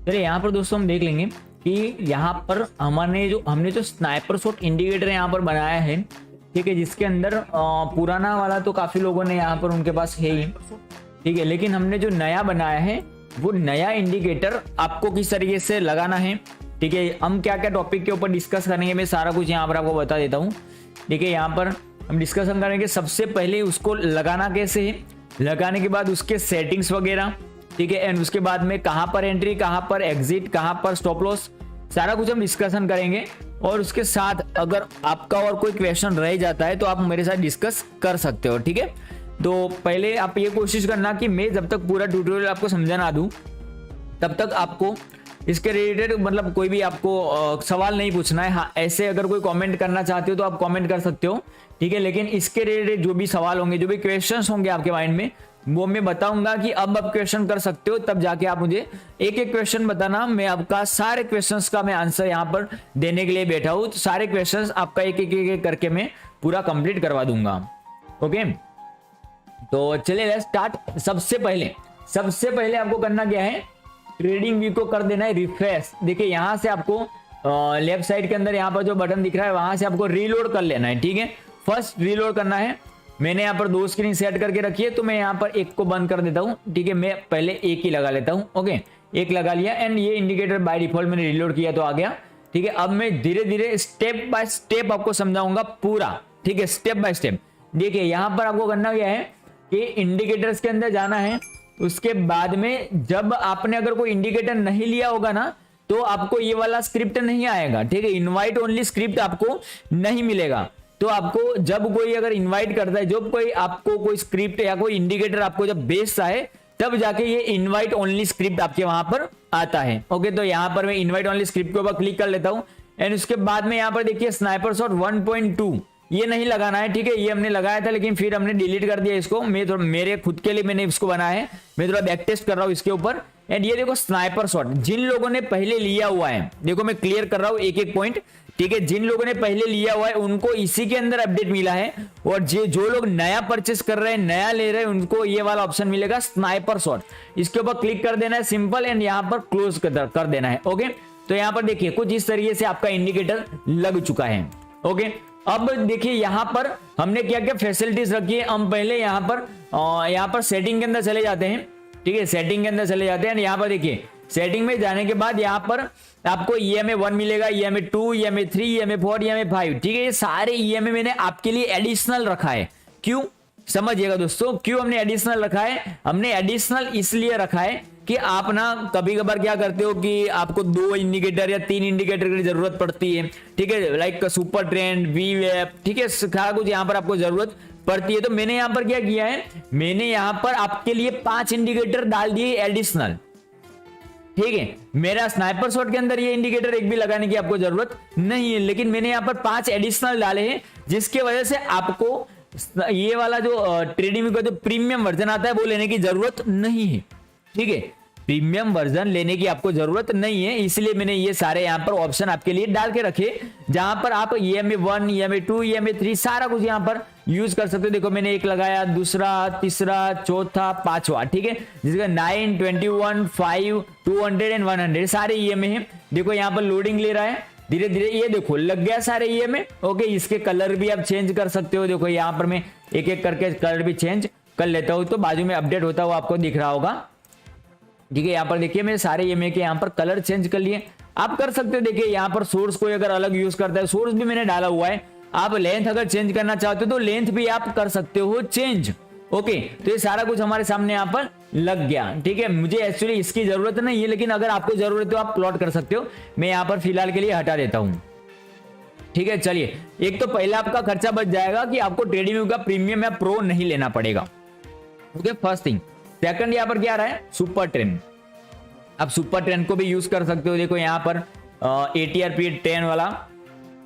चलिए यहाँ पर दोस्तों हम देख लेंगे कि यहाँ पर हमने जो स्नाइपर शॉट इंडिकेटर यहाँ पर बनाया है, ठीक है, जिसके अंदर पुराना वाला तो काफी लोगों ने यहाँ पर उनके पास है ही, ठीक है, लेकिन हमने जो नया बनाया है वो नया इंडिकेटर आपको किस तरीके से लगाना है, ठीक है, हम क्या क्या टॉपिक के ऊपर डिस्कस करेंगे मैं सारा कुछ यहाँ पर आपको बता देता हूँ। ठीक है, यहाँ पर हम डिस्कशन करेंगे सबसे पहले उसको लगाना कैसे है, लगाने के बाद उसके सेटिंग्स वगैरह, ठीक है, एंड उसके बाद में कहां पर एंट्री, कहां पर एग्जिट, कहां पर स्टॉप लॉस, सारा कुछ हम डिस्कशन करेंगे। और उसके साथ अगर आपका और कोई क्वेश्चन रह जाता है तो आप मेरे साथ डिस्कस कर सकते हो, ठीक है। तो पहले आप ये कोशिश करना कि मैं जब तक पूरा ट्यूटोरियल आपको समझा ना दूं तब तक आपको इसके रिलेटेड मतलब कोई भी आपको सवाल नहीं पूछना है। हाँ, ऐसे अगर कोई कमेंट करना चाहते हो तो आप कमेंट कर सकते हो, ठीक है, लेकिन इसके रिलेटेड जो भी सवाल होंगे, जो भी क्वेश्चंस होंगे आपके माइंड में, वो मैं बताऊंगा कि अब आप क्वेश्चन कर सकते हो, तब जाके आप मुझे एक एक क्वेश्चन बताना। मैं आपका सारे क्वेश्चंस का मैं आंसर यहाँ पर देने के लिए बैठा हूँ, तो सारे क्वेश्चंस आपका एक एक करके मैं पूरा कंप्लीट करवा दूंगा। ओके, तो चलिए लेट्स स्टार्ट। सबसे पहले आपको करना क्या है, ट्रेडिंग व्यू को कर देना है रिफ्रेश। देखिए यहाँ से आपको लेफ्ट साइड के अंदर यहाँ पर जो बटन दिख रहा है वहां से आपको रीलोड कर लेना है, ठीक है। फर्स्ट रीलोड करना है। मैंने यहाँ पर 2 स्क्रीन सेट करके रखी है, तो मैं यहाँ पर एक को बंद कर देता हूँ, ठीक है। मैं पहले एक ही लगा लेता हूँ। ओके, एक लगा लिया एंड ये इंडिकेटर बाय डिफॉल्ट मैंने रीलोड किया तो आ गया, ठीक है। अब मैं धीरे धीरे स्टेप बाय स्टेप आपको समझाऊंगा पूरा, ठीक है, स्टेप बाय स्टेप। देखिए यहाँ पर आपको करना क्या है कि इंडिकेटर्स के अंदर जाना है। उसके बाद में जब आपने अगर कोई इंडिकेटर नहीं लिया होगा ना तो आपको ये वाला स्क्रिप्ट नहीं आएगा, ठीक है। इनवाइट ओनली स्क्रिप्ट आपको नहीं मिलेगा। तो आपको जब कोई अगर इनवाइट करता है, जब कोई आपको कोई स्क्रिप्ट या कोई इंडिकेटर आपको जब भेजता है, तब जाके ये इनवाइट ओनली स्क्रिप्ट आपके वहां पर आता है। ओके, तो यहां पर मैं इनवाइट ओनली स्क्रिप्ट के ऊपर क्लिक कर लेता हूं एंड उसके बाद में यहां पर देखिए स्नाइपर शॉट 1.2 ये नहीं लगाना है, ठीक है। ये हमने लगाया था लेकिन फिर हमने डिलीट कर दिया इसको। मैं थोड़ा मेरे खुद के लिए मैंने इसको बनाया है, मैं थोड़ा बैक टेस्ट कर रहा हूँ इसके ऊपर। एंड ये देखो स्नाइपर शॉट जिन लोगों ने पहले लिया हुआ है, देखो मैं क्लियर कर रहा हूँ एक एक पॉइंट, ठीक है। जिन लोगों ने पहले लिया हुआ है उनको इसी के अंदर अपडेट मिला है, और जो लोग नया परचेस कर रहे हैं, नया ले रहे हैं, उनको ये वाला ऑप्शन मिलेगा स्नाइपर शॉट। इसके ऊपर क्लिक कर देना है सिंपल एंड यहाँ पर क्लोज कर देना है। ओके, तो यहाँ पर देखिए कुछ इस तरीके से आपका इंडिकेटर लग चुका है। ओके, अब देखिए यहाँ पर हमने क्या क्या फैसिलिटीज रखी है। हम पहले यहाँ पर सेटिंग के अंदर चले जाते हैं, ठीक है। सेटिंग के अंदर चले जाते हैं, यहाँ पर देखिए सेटिंग में जाने के बाद यहाँ पर आपको EMA 1 मिलेगा, EMA 2, EMA 3, EMA 4, EMA 5, ठीक है। ये सारे EMA मैंने आपके लिए एडिशनल रखा है। क्यों, समझिएगा दोस्तों, क्यों हमने एडिशनल रखा है। हमने एडिशनल इसलिए रखा है कि आप ना कभी कभार क्या करते हो कि आपको 2 इंडिकेटर या 3 इंडिकेटर की जरूरत पड़ती है, ठीक है, लाइक सुपर ट्रेंड, VWAP, ठीक है, सारा कुछ यहाँ पर आपको जरूरत पड़ती है। तो मैंने यहाँ पर क्या किया है, मैंने यहाँ पर आपके लिए 5 इंडिकेटर डाल दिए एडिशनल, ठीक है। मेरा स्नाइपर शॉट के अंदर ये इंडिकेटर एक भी लगाने की आपको जरूरत नहीं है, लेकिन मैंने यहाँ पर 5 एडिशनल डाले हैं, जिसकी वजह से आपको ये वाला जो ट्रेडिंग का जो प्रीमियम वर्जन आता है वो लेने की जरूरत नहीं है, ठीक है। प्रीमियम वर्जन लेने की आपको जरूरत नहीं है, इसलिए मैंने ये सारे यहाँ पर ऑप्शन आपके लिए डाल के रखे, जहां पर आप EMA 1, EMA 2, EMA 3 सारा कुछ यहाँ पर यूज कर सकते हो। देखो मैंने एक लगाया, दूसरा, तीसरा, चौथा, पांचवा, ठीक है, जिसका 9, 21, 5, 200 एंड 100 सारे EMA हैं। देखो यहाँ पर लोडिंग ले रहा है धीरे धीरे, ये देखो लग गया सारे EMA। ओके, इसके कलर भी आप चेंज कर सकते हो। देखो यहाँ पर मैं एक एक करके कलर भी चेंज कर लेता हूँ, तो बाजू में अपडेट होता हुआ आपको दिख रहा होगा, ठीक है। यहाँ पर देखिए मैंने सारे EMA के यहाँ पर कलर चेंज कर लिए, आप कर सकते हो। देखिए यहाँ पर सोर्स कोई अगर अलग यूज करता है, सोर्स भी मैंने डाला हुआ है। आप लेंथ अगर चेंज करना चाहते हो तो लेंथ भी आप कर सकते हो चेंज। ओके, तो ये सारा कुछ हमारे सामने यहाँ पर लग गया, ठीक है। मुझे एक्चुअली इसकी जरूरत नहीं है, लेकिन अगर आपको जरूरत है तो आप प्लॉट कर सकते हो। मैं यहाँ पर फिलहाल के लिए हटा देता हूँ, ठीक है। चलिए, एक तो पहला आपका खर्चा बच जाएगा कि आपको ट्रेडिंग का प्रीमियम या प्रो नहीं लेना पड़ेगा। Okay, first thing. सेकंड यहाँ पर क्या आ रहा है, सुपर ट्रेंड। आप सुपर ट्रेंड को भी यूज कर सकते हो। देखो यहाँ पर ATRP 10 वाला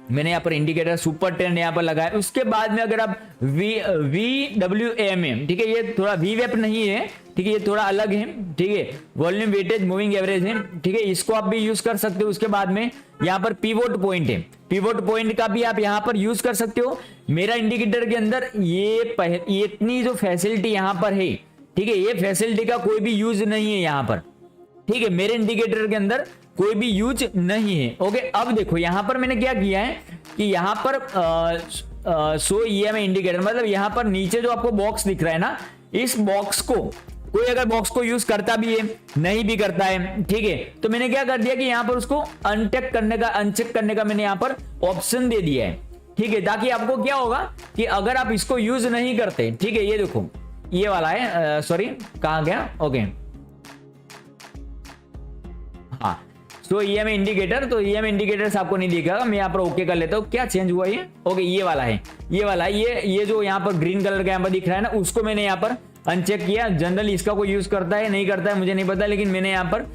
मैंने यहाँ पर इंडिकेटर सुपर ट्रेंड यहाँ पर लगाया। उसके बाद में अगर आप VWAM, ठीक है, ये थोड़ा VWAP नहीं है, ठीक है, ये थोड़ा अलग है, ठीक है, वॉल्यूम वेटेज मूविंग एवरेज है, ठीक है, इसको आप भी यूज कर सकते हो। उसके बाद में यहाँ पर पिवोट पॉइंट है, पिवोट पॉइंट का भी आप यहाँ पर यूज कर सकते हो। मेरा इंडिकेटर के अंदर ये इतनी जो फैसिलिटी यहाँ पर है, ठीक है, ये फैसिलिटी का कोई भी यूज नहीं है यहाँ पर, ठीक है, मेरे इंडिकेटर के अंदर कोई भी यूज नहीं है। ओके, अब देखो यहां पर मैंने क्या किया है कि यहां पर शो ईएमए इंडिकेटर, मतलब यहां पर नीचे जो आपको बॉक्स दिख रहा है ना, इस बॉक्स को कोई अगर बॉक्स को यूज करता भी है, नहीं भी करता है, ठीक है, तो मैंने क्या कर दिया कि यहां पर उसको अनचेक करने का मैंने यहां पर ऑप्शन दे दिया है, ठीक है, ताकि आपको क्या होगा कि अगर आप इसको यूज नहीं करते, ठीक है, ये देखो ये वाला है, सॉरी कहां गया, ओके, हाँ, सो ईएमए इंडिकेटर, तो ईएमए इंडिकेटर्स आपको नहीं दिखेगा, मैं यहाँ पर ओके कर लेता हूँ। क्या चेंज हुआ ये, ओके, ये वाला है, ये जो यहाँ पर ग्रीन कलर का यहाँ पर दिख रहा है ना, उसको मैंने यहाँ पर अनचेक किया। जनरली इसका कोई यूज करता है नहीं करता है मुझे नहीं पता, लेकिन मैंने यहाँ पर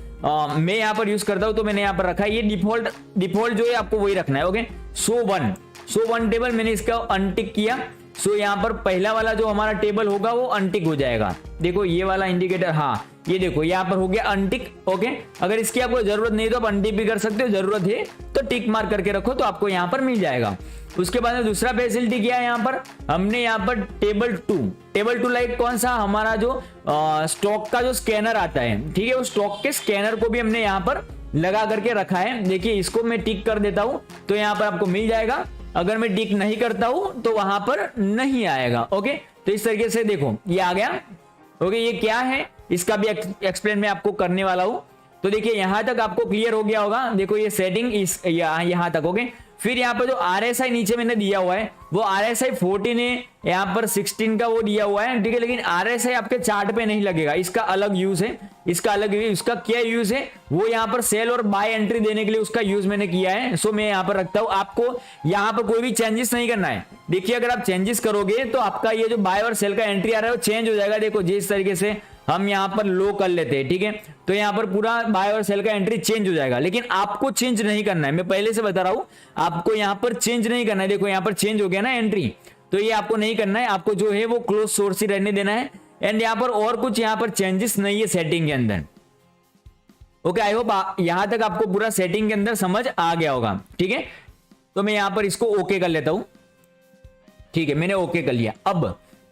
मैं यहाँ पर यूज करता हूँ, तो मैंने यहाँ पर रखा है। ये डिफॉल्ट जो है आपको वही रखना है। ओके, सो वन टेबल मैंने इसका अनटिक किया। सो यहाँ पर पहला वाला जो हमारा टेबल होगा वो अनटिक हो जाएगा। देखो ये वाला इंडिकेटर, हाँ ये देखो यहाँ पर हो गया अनटिक। ओके, अगर इसकी आपको जरूरत नहीं तो आप अनटिक भी कर सकते हो, जरूरत है तो टिक मार्क करके रखो तो आपको यहाँ पर मिल जाएगा। उसके बाद में दूसरा फैसिलिटी क्या है, यहाँ पर हमने यहाँ पर टेबल टू लाइक कौन सा, हमारा जो स्टॉक का जो स्कैनर आता है, ठीक है, उस स्टॉक के स्कैनर को भी हमने यहाँ पर लगा करके रखा है। देखिए इसको मैं टिक कर देता हूं तो यहाँ पर आपको मिल जाएगा, अगर मैं टिक नहीं करता हूं तो वहां पर नहीं आएगा। ओके, तो इस तरीके से देखो ये आ गया। ओके, ये क्या है इसका भी एक्सप्लेन मैं आपको करने वाला हूं। तो देखिए यहां तक आपको क्लियर हो गया होगा। देखो ये सेटिंग इस यहां तक। ओके, फिर यहाँ पर जो RSI नीचे मैंने दिया हुआ है वो RSI 14 है, यहाँ पर 16 का वो दिया हुआ है, ठीक है, लेकिन RSI आपके चार्ट पे नहीं लगेगा, इसका अलग यूज है, इसका अलग यूज। इसका क्या यूज है वो यहाँ पर सेल और बाय एंट्री देने के लिए उसका यूज मैंने किया है। सो मैं यहाँ पर रखता हूँ। आपको यहाँ पर कोई भी चेंजेस नहीं करना है। देखिए अगर आप चेंजेस करोगे तो आपका ये जो बाय और सेल का एंट्री आ रहा है वो चेंज हो जाएगा। देखो जिस तरीके से हम यहाँ पर लो कर लेते हैं, ठीक है, तो यहाँ पर पूरा बाय और सेल का एंट्री चेंज हो जाएगा, लेकिन आपको चेंज नहीं करना है। मैं पहले से बता रहा हूं आपको यहाँ पर चेंज नहीं करना है। देखो यहाँ पर चेंज हो गया ना एंट्री, तो ये आपको नहीं करना है, आपको जो है वो क्लोज सोर्स ही रहने देना है। एंड यहाँ पर और कुछ यहाँ पर चेंजेस नहीं है सेटिंग के अंदर। ओके, आई होप यहां तक आपको पूरा सेटिंग के अंदर समझ आ गया होगा, ठीक है। तो मैं यहाँ पर इसको ओके कर लेता हूं, ठीक है, मैंने ओके कर लिया।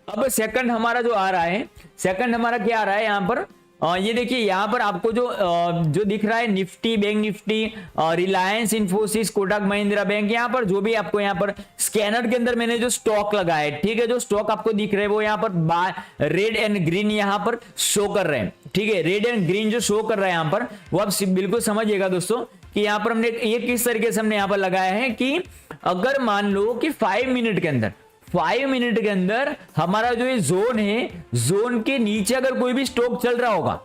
अब सेकंड हमारा जो आ रहा है, सेकंड हमारा क्या आ रहा है यहाँ पर, ये देखिए यहाँ पर आपको जो दिख रहा है Nifty, bank Nifty, Reliance Infosys, Kotak Mahindra bank, यहाँ पर जो भी आपको यहाँ पर स्कैनर के अंदर मैंने जो स्टॉक लगाया है, ठीक है, जो स्टॉक आपको दिख रहे हैं वो यहाँ पर रेड एंड ग्रीन यहाँ पर शो कर रहे हैं, ठीक है, रेड एंड ग्रीन जो शो कर रहा है यहाँ पर वो आप बिल्कुल समझिएगा दोस्तों कि यहाँ पर हमने ये किस तरीके से हमने यहाँ पर लगाया है कि अगर मान लो कि 5 मिनट के अंदर हमारा जो ये जोन है, जोन के नीचे अगर कोई भी स्टॉक चल रहा होगा,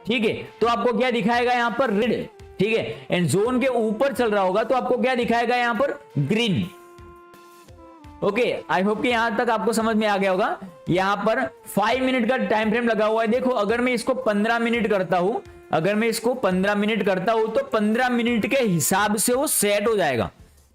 ठीक है, तो आपको क्या दिखाएगा यहाँ पर रेड, ठीक है, एंड जोन के ऊपर चल रहा होगा तो आपको क्या दिखाएगा यहाँ पर ग्रीन। ओके, आई होप कि यहां तक आपको समझ में आ गया होगा। यहां पर 5 मिनट का टाइम फ्रेम लगा हुआ है। देखो अगर मैं इसको 15 मिनट करता हूं, तो 15 मिनट के हिसाब से वो सेट हो जाएगा,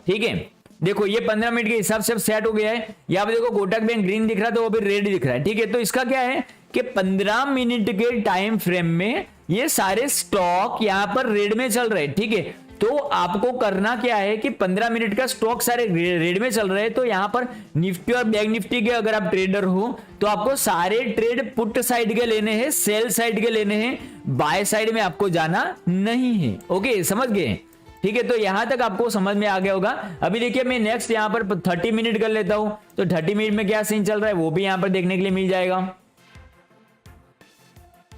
ठीक है। देखो ये 15 मिनट के हिसाब से सेट हो गया है। यहाँ पे देखो कोटक बैंक ग्रीन दिख रहा है तो वो भी रेड दिख रहा है, ठीक है। तो इसका क्या है कि 15 मिनट के टाइम फ्रेम में ये सारे स्टॉक यहाँ पर रेड में चल रहे हैं, ठीक है। तो आपको करना क्या है कि 15 मिनट का स्टॉक सारे रेड में चल रहे हैं, तो यहाँ पर निफ्टी और बैंक निफ्टी के अगर आप ट्रेडर हो तो आपको सारे ट्रेड पुट साइड के लेने हैं, सेल साइड के लेने हैं, बाय साइड में आपको जाना नहीं है। ओके, समझ गए, ठीक है। तो यहां तक आपको समझ में आ गया होगा। अभी देखिए मैं नेक्स्ट यहां पर 30 मिनट कर लेता हूं, तो 30 मिनट में क्या सीन चल रहा है वो भी यहां पर देखने के लिए मिल जाएगा।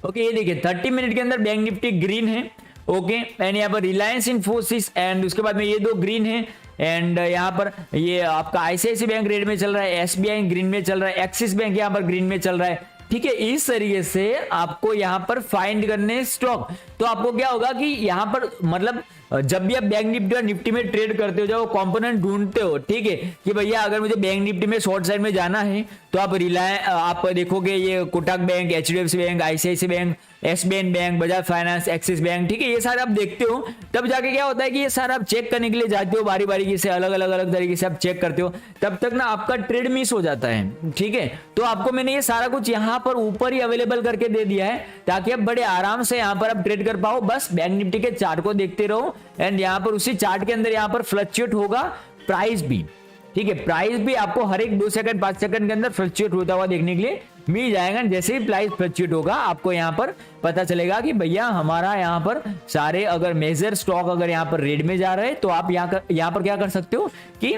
ओके, ये देखिए 30 मिनट के अंदर बैंक निफ्टी ग्रीन है, ओके, एंड यहाँ पर रिलायंस इंफोसिस एंड उसके बाद में ये दो ग्रीन है, एंड यहाँ पर ये आपका ICICI बैंक रेड में चल रहा है, SBI ग्रीन में चल रहा है, एक्सिस बैंक यहाँ पर ग्रीन में चल रहा है, ठीक है। इस तरीके से आपको यहाँ पर फाइंड करने स्टॉक, तो आपको क्या होगा कि यहाँ पर मतलब जब भी आप बैंक निफ्टी और निफ्टी में ट्रेड करते हो, जब वो कंपोनेंट ढूंढते हो, ठीक है, कि भैया अगर मुझे बैंक निफ्टी में शॉर्ट साइड में जाना है तो आप देखोगे ये Kotak bank, HDFC bank, ICICI bank, SBI bank, Bajaj finance, axis bank, ठीक है, ये सारे आप देखते हो। तब जाके क्या होता है कि ये सारा आप चेक करने के लिए जाते हो, बारी बारी से अलग अलग तरीके से आप चेक करते हो, तब तक ना आपका ट्रेड मिस हो जाता है, ठीक है। तो आपको मैंने ये सारा कुछ यहाँ पर ऊपर ही अवेलेबल करके दे दिया है ताकि आप बड़े आराम से यहाँ पर आप ट्रेड कर पाओ। बस बैंक निफ्टी के चार्ट को देखते रहो एंड यहाँ पर उसी चार्ट के अंदर यहाँ पर फ्लक्चुएट होगा प्राइस भी, ठीक है, प्राइस भी आपको हर एक 2 सेकंड 5 सेकंड के अंदर फ्लक्चुएट होता हुआ देखने के लिए मिल जाएगा। जैसे ही प्राइस फ्लक्चुएट होगा आपको यहाँ पर पता चलेगा कि भैया हमारा यहाँ पर सारे अगर मेजर स्टॉक अगर यहाँ पर रेड में जा रहे हैं तो आप यहाँ पर क्या कर सकते हो कि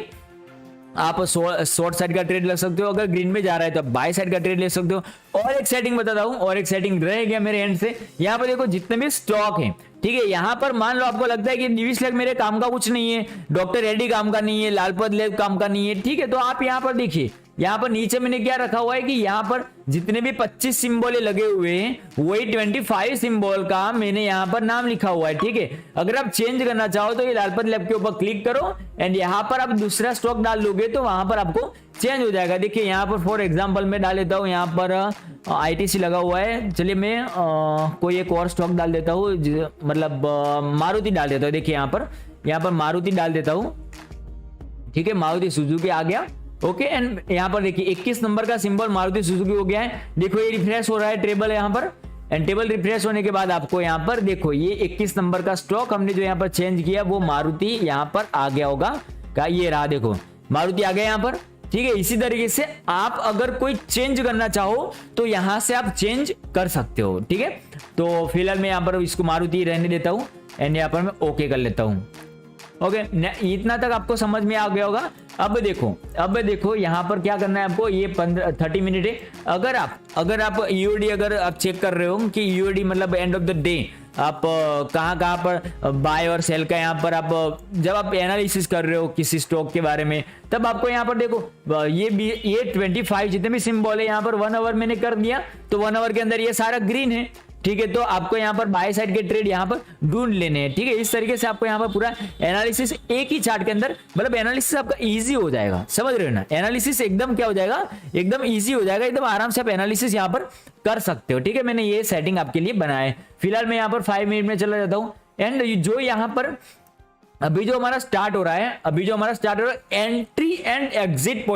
आप शॉर्ट साइड का ट्रेड ले सकते हो। अगर ग्रीन में जा रहा है तो बाय साइड का ट्रेड ले सकते हो। और एक सेटिंग बताता हूं, और एक सेटिंग रह गया मेरे एंड से। यहाँ पर देखो जितने भी स्टॉक हैं, ठीक है, यहाँ पर मान लो आपको लगता है कि निविश लैब मेरे काम का कुछ नहीं है, डॉक्टर रेड्डी काम का नहीं है, लालपत लैब काम का नहीं है, ठीक है, तो आप यहाँ पर देखिए, यहाँ पर नीचे मैंने क्या रखा हुआ है कि यहाँ पर जितने भी 25 सिंबल लगे हुए हैं वही 25 सिंबल का मैंने यहाँ पर नाम लिखा हुआ है, ठीक है। अगर आप चेंज करना चाहो तो ये लालपत लैब के ऊपर क्लिक करो एंड यहाँ पर आप दूसरा स्टॉक डाल लोगे तो वहां पर आपको चेंज हो जाएगा। देखिए यहाँ पर फॉर एग्जांपल मैं डाल देता हूँ, यहाँ पर ITC लगा हुआ है, चलिए मैं कोई एक और स्टॉक डाल देता हूँ, मतलब मारुति डाल देता हूँ। देखिए यहाँ पर मारुति डाल देता हूँ, ठीक है, मारुति सुजुकी आ गया, ओके। एंड यहाँ पर देखिए 21 नंबर का सिंबल मारुति सुजुकी हो गया है। देखो ये रिफ्रेश हो रहा है टेबल यहाँ पर, एंड टेबल रिफ्रेश होने के बाद आपको यहाँ पर देखो ये 21 नंबर का स्टॉक हमने जो यहाँ पर चेंज किया वो मारुति यहाँ पर आ गया होगा का, ये रहा, देखो मारुति आ गया यहाँ पर, ठीक है। इसी तरीके से आप अगर कोई चेंज करना चाहो तो यहां से आप चेंज कर सकते हो, ठीक है। तो फिलहाल मैं यहाँ पर इसको मारुति रहने देता हूं एंड यहाँ पर मैं ओके कर लेता हूं, ओके। इतना तक आपको समझ में आ गया होगा। अब देखो यहाँ पर क्या करना है आपको, ये 30 मिनट है। अगर आप ईओडी अगर आप चेक कर रहे हो कि ईओडी मतलब एंड ऑफ द डे आप कहाँ पर बाय और सेल का, यहाँ पर आप जब आप एनालिसिस कर रहे हो किसी स्टॉक के बारे में, तब आपको यहाँ पर देखो ये 25 जितने भी सिंबल है यहाँ पर 1 आवर मैंने कर दिया, तो 1 आवर के अंदर ये सारा ग्रीन है, ठीक है। तो आपको यहाँ पर बाय साइड के ट्रेड यहाँ पर ढूंढ लेने हैं, ठीक है। इस तरीके से आपको यहाँ पर पूरा एनालिसिस एक ही चार्ट के अंदर, मतलब एनालिसिस आपका इजी हो जाएगा, समझ रहे हो ना। एनालिसिस एकदम क्या हो जाएगा, एकदम इजी हो जाएगा, एकदम आराम से आप एनालिसिस यहाँ पर कर सकते हो, ठीक है। मैंने ये सेटिंग आपके लिए बनाया है। फिलहाल मैं यहाँ पर 5 मिनट में चला जाता हूँ एंड जो यहाँ पर अभी जो हमारा स्टार्ट हो रहा है, एंट्री एंड एग्जिट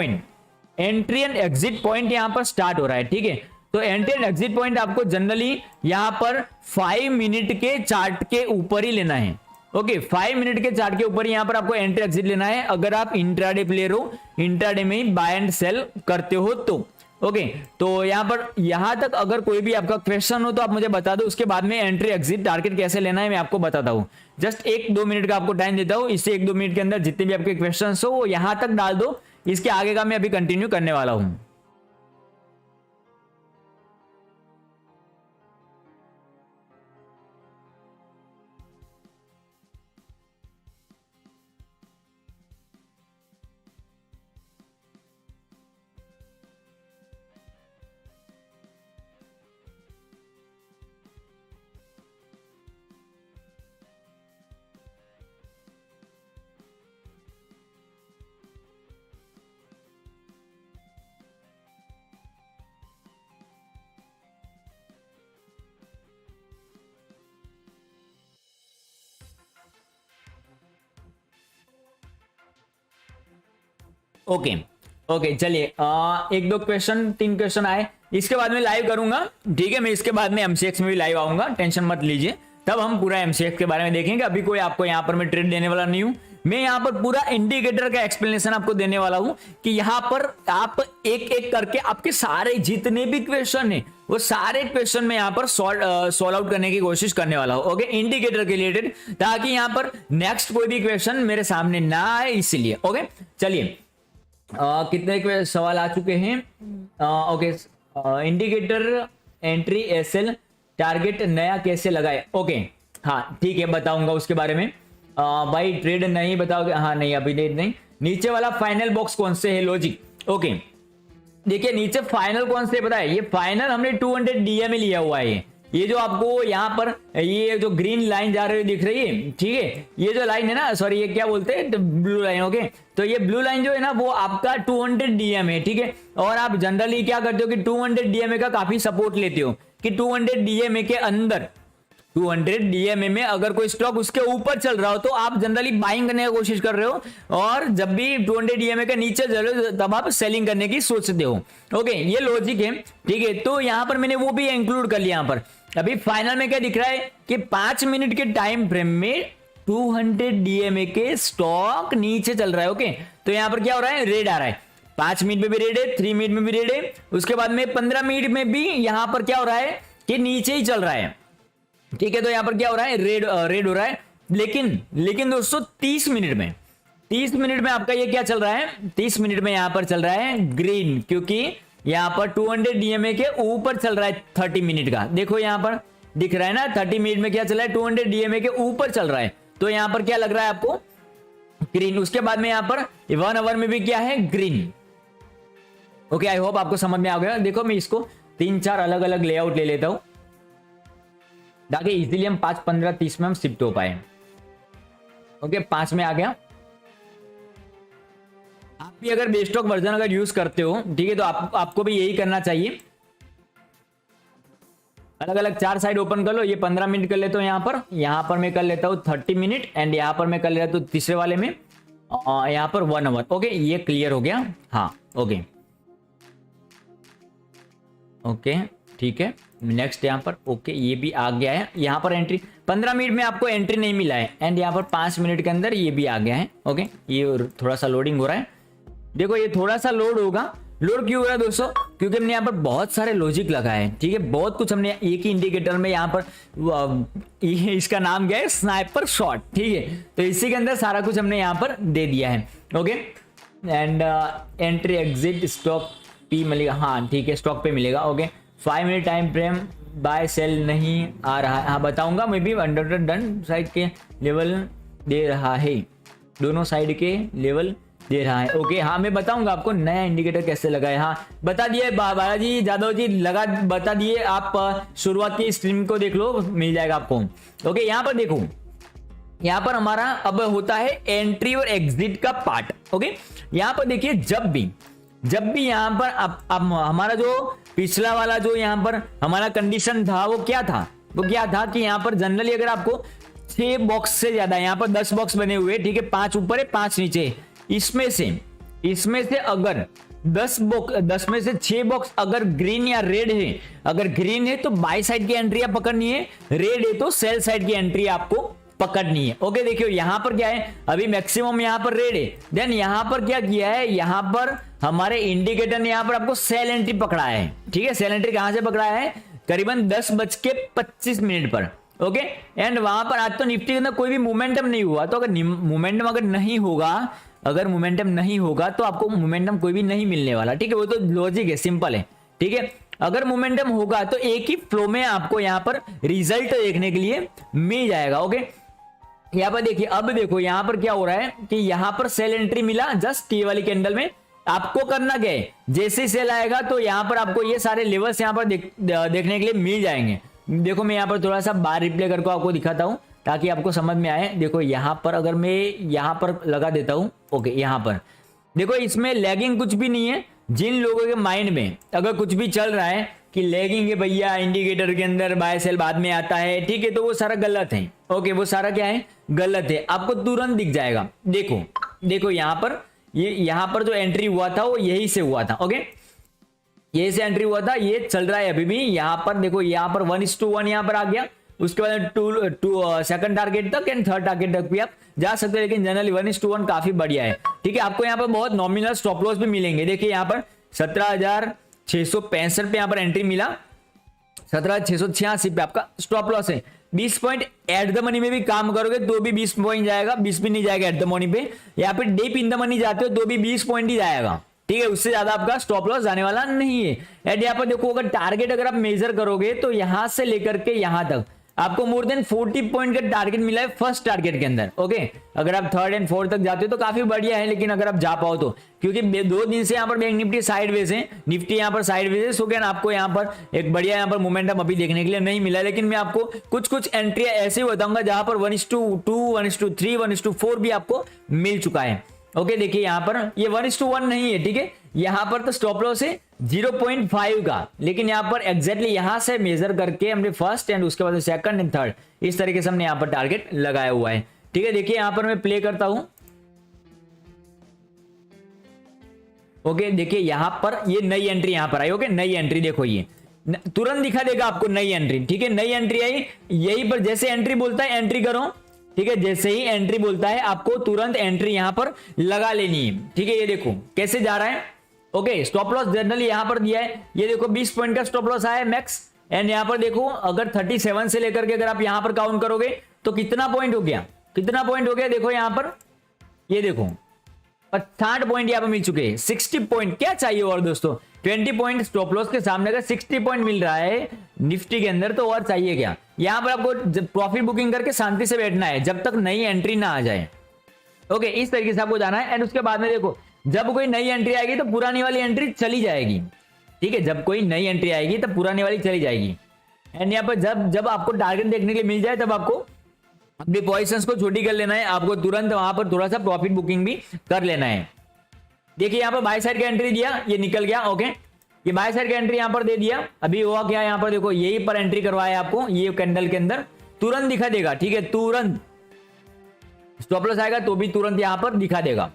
पॉइंट यहाँ पर स्टार्ट हो रहा है, ठीक है। तो एंट्री एंड एग्जिट पॉइंट आपको जनरली यहाँ पर 5 मिनट के चार्ट के ऊपर ही लेना है, ओके। 5 मिनट के चार्ट के ऊपर यहाँ पर आपको एंट्री एग्जिट लेना है। अगर आप इंट्राडे प्लेयर हो, इंट्राडे में ही बाय एंड सेल करते हो तो, ओके। तो यहाँ तक अगर कोई भी आपका क्वेश्चन हो तो आप मुझे बता दो, उसके बाद में एंट्री एग्जिट टारगेट कैसे लेना है मैं आपको बताता हूँ। जस्ट 1-2 मिनट का आपको टाइम देता हूँ, इससे 1-2 मिनट के अंदर जितने भी आपके क्वेश्चन हो वो यहाँ तक डाल दो। इसके आगे का मैं अभी कंटिन्यू करने वाला हूँ। ओके चलिए 1-2 क्वेश्चन 3 क्वेश्चन आए, इसके बाद में लाइव करूंगा, ठीक है। मैं इसके बाद में एमसीएक्स में भी लाइव आऊंगा, टेंशन मत लीजिए, तब हम पूरा एमसीएक्स के बारे में देखेंगे। अभी कोई आपको यहाँ पर मैं ट्रेड देने वाला नहीं हूं, मैं यहाँ पर पूरा इंडिकेटर का एक्सप्लेनेशन आपको देने वाला हूं कि यहाँ पर आप एक एक करके आपके सारे जितने भी क्वेश्चन है वो सारे क्वेश्चन में यहाँ पर सॉल्व आउट करने की कोशिश करने वाला हूं, ओके, इंडिकेटर के रिलेटेड, ताकि यहाँ पर नेक्स्ट कोई भी क्वेश्चन मेरे सामने ना आए, इसलिए, ओके। चलिए कितने सवाल आ चुके हैं, okay. Indicator entry SL target नया कैसे लगाए, ओके, हाँ ठीक है, बताऊंगा उसके बारे में। भाई ट्रेड नहीं बताओगे, हाँ नहीं अभी नहीं। नीचे वाला फाइनल बॉक्स कौन से है, लॉजिक, ओके। देखिए नीचे फाइनल कौन से पता है, ये फाइनल हमने 200 डीएमए लिया हुआ है। ये जो आपको यहाँ पर ये जो ग्रीन लाइन जा रही है दिख रही है, ठीक है, ये जो लाइन है ना, सॉरी ये क्या बोलते हैं, ब्लू लाइन, ओके। तो ये ब्लू लाइन जो है ना वो आपका 200 डीएम है, ठीक है। और आप जनरली क्या करते हो कि 200 डीएमए का काफी सपोर्ट लेते हो कि 200 डीएमए के अंदर 200 डीएमए में अगर कोई स्टॉक उसके ऊपर चल रहा हो तो आप जनरली बाइंग करने की कोशिश कर रहे हो, और जब भी 200 डीएमए के नीचे चलो तब आप सेलिंग करने की सोचते हो, ओके। ये लॉजिक है, ठीक है। तो यहां पर मैंने वो भी इंक्लूड कर लिया। यहां पर अभी फाइनल में क्या दिख रहा है कि 5 मिनट के टाइम फ्रेम में 200 डीएमए के स्टॉक नीचे चल रहा है, ओके। तो यहां पर क्या हो रहा है, रेड आ रहा है। 5 मिनट में भी रेड है, 3 मिनट में भी रेड है, उसके बाद में 15 मिनट में भी यहां पर क्या हो रहा है कि नीचे ही चल रहा है, ठीक है। तो यहां पर क्या हो रहा है, रेड हो रहा है। लेकिन दोस्तों 30 मिनट में आपका ये क्या चल रहा है, 30 मिनट में यहां पर चल रहा है ग्रीन, क्योंकि यहां पर 200 डीएमए के ऊपर चल रहा है 30 मिनट का। देखो यहां पर दिख रहा है ना, 30 मिनट में क्या चल रहा है, 200 डीएमए के ऊपर चल रहा है। तो यहां पर क्या लग रहा है आपको, ग्रीन। उसके बाद में यहां पर 1 आवर में भी क्या है, ग्रीन। ओके, आई होप आपको समझ में आ गया। देखो मैं इसको 3-4 अलग अलग लेआउट ले लेता हूं ताकि इजीली हम 5, 15, 30 में हम शिफ्ट हो पाए। ओके, 5 में आ गया। आप भी अगर बेस्टॉक वर्जन अगर यूज करते हो, ठीक है, तो आपको भी यही करना चाहिए। अलग अलग 4 साइड ओपन कर लो। ये 15 मिनट कर लेता हूं यहां पर मैं कर लेता हूं 30 मिनट, एंड यहां पर मैं कर लेता हूं तीसरे वाले में यहां पर 1 आवर। ओके, ये क्लियर हो गया। हाँ, ओके ओके, ठीक है। नेक्स्ट यहां पर ओके, ये भी आ गया है। यहां पर एंट्री 15 मिनट में आपको एंट्री नहीं मिला है, एंड यहां पर 5 मिनट के अंदर ये भी आ गया है। ओके, ये थोड़ा सा लोडिंग हो रहा है। देखो ये थोड़ा सा लोड होगा। लोड क्यों हो रहा है दोस्तों, क्योंकि हमने यहाँ पर बहुत सारे लॉजिक लगाए हैं, ठीक है। बहुत कुछ हमने एक ही इंडिकेटर में यहाँ पर इसका नाम क्या है, स्नाइपर शॉट, ठीक है। तो इसी के अंदर सारा कुछ हमने यहाँ पर दे दिया है। Okay, and entry exit stock पी मिलेगा, हाँ ठीक है, स्टॉक पे मिलेगा। Okay, 5 minute time frame, buy sell नहीं आ रहा है, हाँ बताऊंगा मैं भी। अंडर डन साइड के लेवल दे रहा है, दोनों साइड के लेवल दे रहा है। ओके, हाँ मैं बताऊंगा आपको नया इंडिकेटर कैसे लगाए। हाँ बता दिए बालाजी जादव जी, लगा बता दिए। आप शुरुआत की स्ट्रीम को देख लो, मिल जाएगा आपको। ओके, यहाँ पर देखो, यहाँ पर हमारा अब होता है एंट्री और एग्जिट का पार्ट। ओके, यहाँ पर देखिए, जब भी यहाँ पर अब हमारा जो पिछला वाला जो यहाँ पर हमारा कंडीशन था वो क्या था कि यहाँ पर जनरली अगर आपको 6 बॉक्स से ज्यादा, यहाँ पर 10 बॉक्स बने हुए, ठीक है, 5 ऊपर है 5 नीचे, इसमें से अगर 10 में से 6 बॉक्स अगर ग्रीन या रेड है, अगर ग्रीन है तो बाय साइड की एंट्री आप पकड़नी है, रेड है तो सेल साइड की एंट्री आपको पकड़नी है। ओके, देखियो यहां पर क्या है, अभी मैक्सिमम यहां पर रेड है, देन यहां पर क्या किया है, यहां पर हमारे इंडिकेटर ने यहां पर आपको सेल एंट्री पकड़ा है, ठीक है। सेल एंट्री कहां से पकड़ा है, करीबन 10:25 पर। ओके, एंड वहां पर आज तो निफ्टी के अंदर कोई भी मोमेंटम नहीं हुआ, तो अगर मोमेंटम नहीं होगा तो आपको मोमेंटम कोई भी नहीं मिलने वाला, ठीक है। वो तो लॉजिक है, सिंपल है, ठीक है। अगर मोमेंटम होगा तो एक ही फ्लो में आपको यहां पर रिजल्ट देखने के लिए मिल जाएगा। ओके, यहां पर देखिए, अब देखो यहां पर क्या हो रहा है कि यहां पर सेल एंट्री मिला जस्ट टी वाली कैंडल में। आपको करना क्या है, जैसे सेल आएगा तो यहां पर आपको ये सारे लेवल्स यहां पर देखने के लिए मिल जाएंगे। देखो मैं यहां पर थोड़ा सा बार रिप्ले करके आपको दिखाता हूं ताकि आपको समझ में आए। देखो यहां पर अगर मैं यहां पर लगा देता हूं, ओके, यहां पर देखो इसमें लैगिंग कुछ भी नहीं है। जिन लोगों के माइंड में अगर कुछ भी चल रहा है कि लैगिंग है भैया, इंडिकेटर के अंदर बाय सेल बाद में आता है, ठीक है, तो वो सारा गलत है। ओके, वो सारा क्या है, गलत है, आपको तुरंत दिख जाएगा। देखो यहां पर यहां पर जो एंट्री हुआ था वो यही से हुआ था। ओके, यही से एंट्री हुआ था, ये चल रहा है अभी भी। यहां पर देखो, यहां पर 1:1 यहां पर आ गया, उसके बाद 2 सेकंड टारगेट तक एंड थर्ड टारगेट तक भी आप जा सकते हैं, लेकिन जनरली 1:1 काफी बढ़िया है, ठीक है। आपको यहाँ पर बहुत नॉमिनल स्टॉप लॉस भी मिलेंगे। देखिए यहाँ पर 17,665 पे यहाँ पर एंट्री मिला, 17,686 पे आपका स्टॉप लॉस है। 20 पॉइंट एट द मनी में भी काम करोगे तो भी 20 पॉइंट जाएगा, 20 भी नहीं जाएगा एट द मनी पे। यहाँ पे डीप इन द मनी जाते हो तो भी 20 पॉइंट ही जाएगा, ठीक है, उससे ज्यादा आपका स्टॉप लॉस जाने वाला नहीं है। एंड यहाँ पर देखो, अगर टारगेट अगर आप मेजर करोगे तो यहां से लेकर के यहां तक आपको मोर देन 40 पॉइंट का टारगेट मिला है फर्स्ट टारगेट के अंदर। ओके, अगर आप थर्ड एंड फोर्थ तक जाते हो तो काफी बढ़िया है, लेकिन अगर आप जा पाओ तो, क्योंकि 2 दिन से यहाँ पर बैंक निफ्टी साइडवेज है, निफ्टी यहाँ पर साइडवेज है, सो कैन आपको यहाँ पर एक बढ़िया यहाँ पर मोमेंटम अभी देखने के लिए नहीं मिला। लेकिन मैं आपको कुछ एंट्री ऐसे ही बताऊंगा जहां पर 1:2, 1:3, 1:4 भी आपको मिल चुका है। ओके, देखिए यहाँ पर ये 1:1 नहीं है, ठीक है, यहाँ पर तो स्टॉप लॉस है 0.5 का, लेकिन यहाँ पर एग्जैक्टली यहां से मेजर करके हमने फर्स्ट एंड उसके बाद सेकंड एंड थर्ड इस तरीके से हमने यहाँ पर टारगेट लगाया हुआ है, ठीक है। देखिए यहाँ पर मैं प्ले करता हूं। ओके, देखिए यहाँ पर ये नई एंट्री यहाँ पर आई। ओके, नई एंट्री देखो, ये तुरंत दिखा देगा आपको नई एंट्री, ठीक है, नई एंट्री आई। यही पर जैसे एंट्री बोलता है एंट्री करो, ठीक है, जैसे ही एंट्री बोलता है आपको तुरंत एंट्री यहां पर लगा लेनी है, ठीक है। ये देखो कैसे जा रहा है, ओके, स्टॉप लॉस जनरली यहाँ पर दिया है, ये देखो 20 पॉइंट का स्टॉप लॉस आया मैक्स। एंड यहाँ पर देखो अगर 37 से लेकर के अगर आप यहाँ पर काउंट करोगे तो कितना पॉइंट हो गया, कितना पॉइंट हो गया, देखो यहाँ पर, ये देखो 60 पॉइंट यहाँ पर मिल चुके हैं। 60 पॉइंट क्या चाहिए और दोस्तों, 20 पॉइंट स्टॉप लॉस के सामने अगर 60 पॉइंट मिल रहा है निफ्टी के अंदर तो और चाहिए क्या। यहाँ पर आपको प्रॉफिट बुकिंग करके शांति से बैठना है जब तक नई एंट्री ना आ जाए। ओके, इस तरीके से आपको जाना है। एंड उसके बाद में देखो जब कोई नई एंट्री आएगी तो पुरानी वाली एंट्री चली जाएगी। ठीक है, जब कोई नई एंट्री आएगी तो पुरानी वाली चली जाएगी। एंड यहाँ पर जब जब आपको टारगेट देखने के लिए मिल जाए तब आपको अपनी पोजीशंस को छोटी कर लेना है, आपको तुरंत वहां पर थोड़ा सा प्रॉफिट बुकिंग भी कर लेना है। देखिए यहाँ पर बाय साइड का एंट्री दिया, ये निकल गया। ओके, ये बाय साइड का एंट्री यहाँ पर दे दिया। अभी हुआ क्या, यहाँ पर देखो यही पर एंट्री करवाया आपको, ये कैंडल के अंदर तुरंत दिखा देगा। ठीक है, तुरंत स्टॉप लॉस आएगा तो भी तुरंत यहाँ पर दिखा देगा।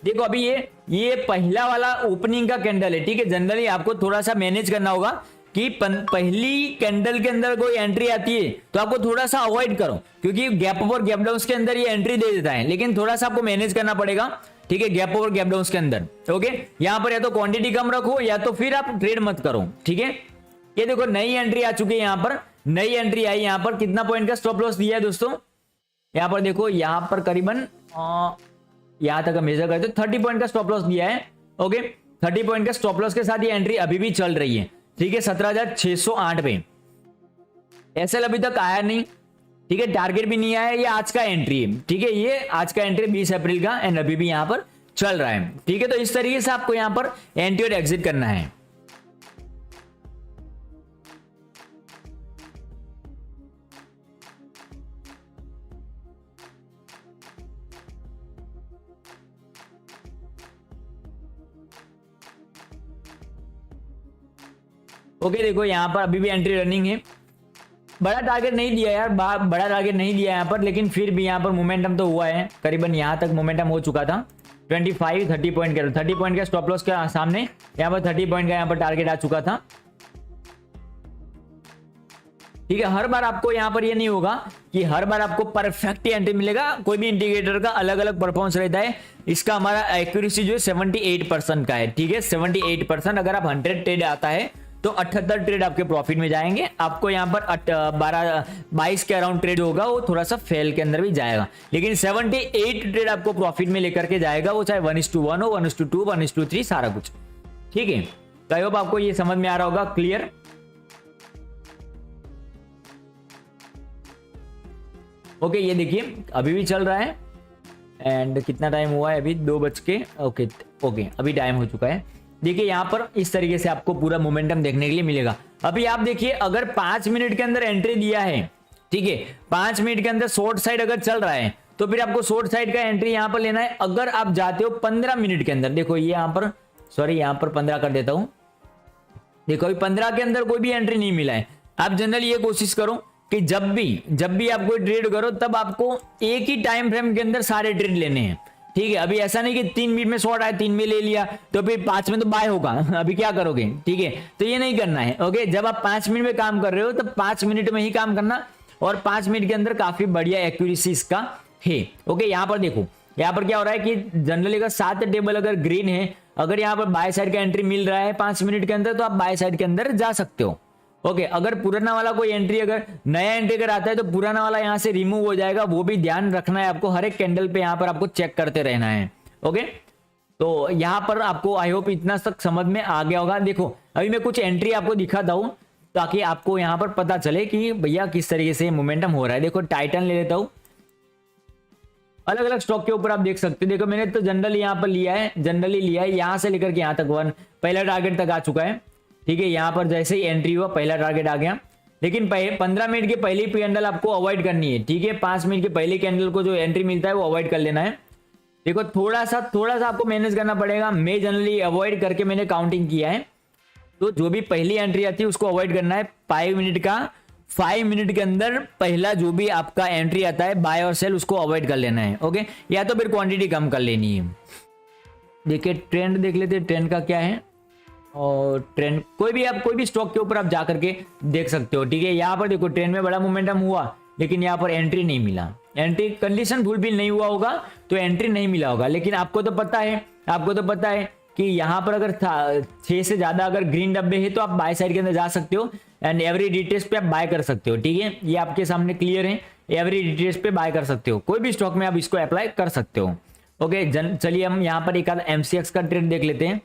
देखो अभी ये पहला वाला ओपनिंग का कैंडल है। ठीक है, जनरली आपको थोड़ा सा मैनेज करना होगा कि पहली कैंडल के अंदर कोई एंट्री आती है तो आपको थोड़ा सा अवॉइड करो, क्योंकि गैप अप और गैप डाउन के अंदर ये एंट्री दे देता है, लेकिन थोड़ा सा आपको मैनेज करना पड़ेगा। ठीक है, गैप अप और गैप डाउन के अंदर। ओके, यहाँ पर या तो क्वांटिटी कम रखो या तो फिर आप ट्रेड मत करो। ठीक है, ये देखो नई एंट्री आ चुकी है, यहाँ पर नई एंट्री आई। यहाँ पर कितना पॉइंट का स्टॉप लॉस दिया है दोस्तों, यहाँ पर देखो, यहाँ पर करीबन यहां तक मेजर करते 30 पॉइंट का स्टॉप लॉस दिया है। ओके, 30 पॉइंट का स्टॉप लॉस के साथ ये एंट्री अभी भी चल रही है। ठीक है, 17,608 पे एसएल अभी तक आया नहीं। ठीक है, टारगेट भी नहीं आया, ये आज का एंट्री है। ठीक है, ये आज का एंट्री 20 अप्रैल का एंड अभी भी यहां पर चल रहा है। ठीक है, तो इस तरीके से आपको यहां पर एंट्री और एग्जिट करना है। ओके, देखो यहाँ पर अभी भी एंट्री रनिंग है। बड़ा टारगेट नहीं दिया यार, बड़ा टारगेट नहीं दिया यहाँ पर, लेकिन फिर भी यहाँ पर मोमेंटम तो हुआ है। करीबन यहाँ तक मोमेंटम हो चुका था। 30 पॉइंट का 30 पॉइंट का स्टॉप लॉस के सामने यहाँ पर 30 पॉइंट का यहाँ पर टारगेट आ चुका था। ठीक है, हर बार आपको यहाँ पर ये नहीं होगा कि हर बार आपको परफेक्ट एंट्री मिलेगा। कोई भी इंडिकेटर का अलग अलग परफॉर्मेंस रहता है। इसका हमारा एक्यूरेसी जो है 78% का है। ठीक है, 78%। अगर आप 100 ट्रेड आता है तो 78 ट्रेड आपके प्रॉफिट में जाएंगे। आपको यहाँ पर 22 के अराउंड ट्रेड होगा, वो थोड़ा सा फेल के अंदर भी जाएगा, लेकिन 78 ट्रेड आपको प्रॉफिट में लेकर के जाएगा। वो चाहे 1:1 हो, 1:2, 1:3, सारा कुछ। ठीक है, तो आई होप आपको ये समझ में आ रहा होगा, क्लियर। ओके, ये देखिए अभी भी चल रहा है। एंड कितना टाइम हुआ है अभी, 2 बज के। ओके, अभी टाइम हो चुका है। देखिए यहाँ पर इस तरीके से आपको पूरा मोमेंटम देखने के लिए मिलेगा। अभी आप देखिए, अगर 5 मिनट के अंदर एंट्री दिया है, ठीक है, 5 मिनट के अंदर शॉर्ट साइड अगर चल रहा है तो फिर आपको शॉर्ट साइड का एंट्री यहाँ पर लेना है। अगर आप जाते हो 15 मिनट के अंदर, देखो ये यहाँ पर, सॉरी यहाँ पर 15 कर देता हूं। देखो अभी 15 के अंदर कोई भी एंट्री नहीं मिला है। आप जनरली ये कोशिश करो कि जब भी आप कोई ट्रेड करो तब आपको एक ही टाइम फ्रेम के अंदर सारे ट्रेड लेने हैं। ठीक है, अभी ऐसा नहीं कि 3 मिनट में शॉर्ट आया, 3 में ले लिया तो फिर 5 में तो बाय होगा, अभी क्या करोगे। ठीक है, तो ये नहीं करना है। ओके, जब आप 5 मिनट में काम कर रहे हो तब 5 मिनट में ही काम करना, और 5 मिनट के अंदर काफी बढ़िया एक्यूरेसी इसका है। ओके, यहाँ पर देखो, यहाँ पर क्या हो रहा है कि जनरली अगर 7 टेबल अगर ग्रीन है, अगर यहाँ पर बाय साइड का एंट्री मिल रहा है 5 मिनट के अंदर तो आप बाय साइड के अंदर जा सकते हो। ओके, अगर पुराना वाला कोई एंट्री, अगर नया एंट्री अगर आता है तो पुराना वाला यहाँ से रिमूव हो जाएगा। वो भी ध्यान रखना है आपको, हर एक कैंडल पे यहाँ पर आपको चेक करते रहना है। ओके, तो यहाँ पर आपको आई होप इतना तक समझ में आ गया होगा। देखो अभी मैं कुछ एंट्री आपको दिखाता हूँ ताकि आपको यहाँ पर पता चले कि भैया किस तरीके से मोमेंटम हो रहा है। देखो टाइटन ले लेता हूँ, अलग अलग स्टॉक के ऊपर आप देख सकते हो। देखो मैंने तो जनरली यहाँ पर लिया है, यहाँ से लेकर के यहाँ तक पहला टारगेट तक आ चुका है। ठीक है, यहाँ पर जैसे ही एंट्री हुआ पहला टारगेट आ गया, लेकिन 15 मिनट के पहली कैंडल आपको अवॉइड करनी है। ठीक है, 5 मिनट के पहले कैंडल को जो एंट्री मिलता है वो अवॉइड कर लेना है। देखो थोड़ा सा आपको मैनेज करना पड़ेगा। मैं जनरली अवॉइड करके मैंने काउंटिंग किया है, तो जो भी पहली एंट्री आती है उसको अवॉइड करना है। 5 मिनट के अंदर पहला जो भी आपका एंट्री आता है बाय और सेल, उसको अवॉइड कर लेना है। ओके, या तो फिर क्वांटिटी कम कर लेनी है। देखिए ट्रेंड देख लेते हैं, ट्रेंड का क्या है। और ट्रेंड कोई भी स्टॉक के ऊपर आप जा करके देख सकते हो। ठीक है, यहाँ पर देखो ट्रेंड में बड़ा मोमेंटम हुआ, लेकिन यहाँ पर एंट्री नहीं मिला। एंट्री कंडीशन फुलफिल नहीं हुआ होगा तो एंट्री नहीं मिला होगा। लेकिन आपको तो पता है कि यहाँ पर अगर 6 से ज्यादा अगर ग्रीन डब्बे है तो आप बाय साइड के अंदर जा सकते हो एंड एवरी डिटेल्स पे आप बाय कर सकते हो। ठीक है, ये आपके सामने क्लियर है, एवरी डिटेल्स पे बाय कर सकते हो, कोई भी स्टॉक में आप इसको अप्लाई कर सकते हो। ओके, चलिए हम यहाँ पर एक आध एमसीएक्स का ट्रेड देख लेते हैं।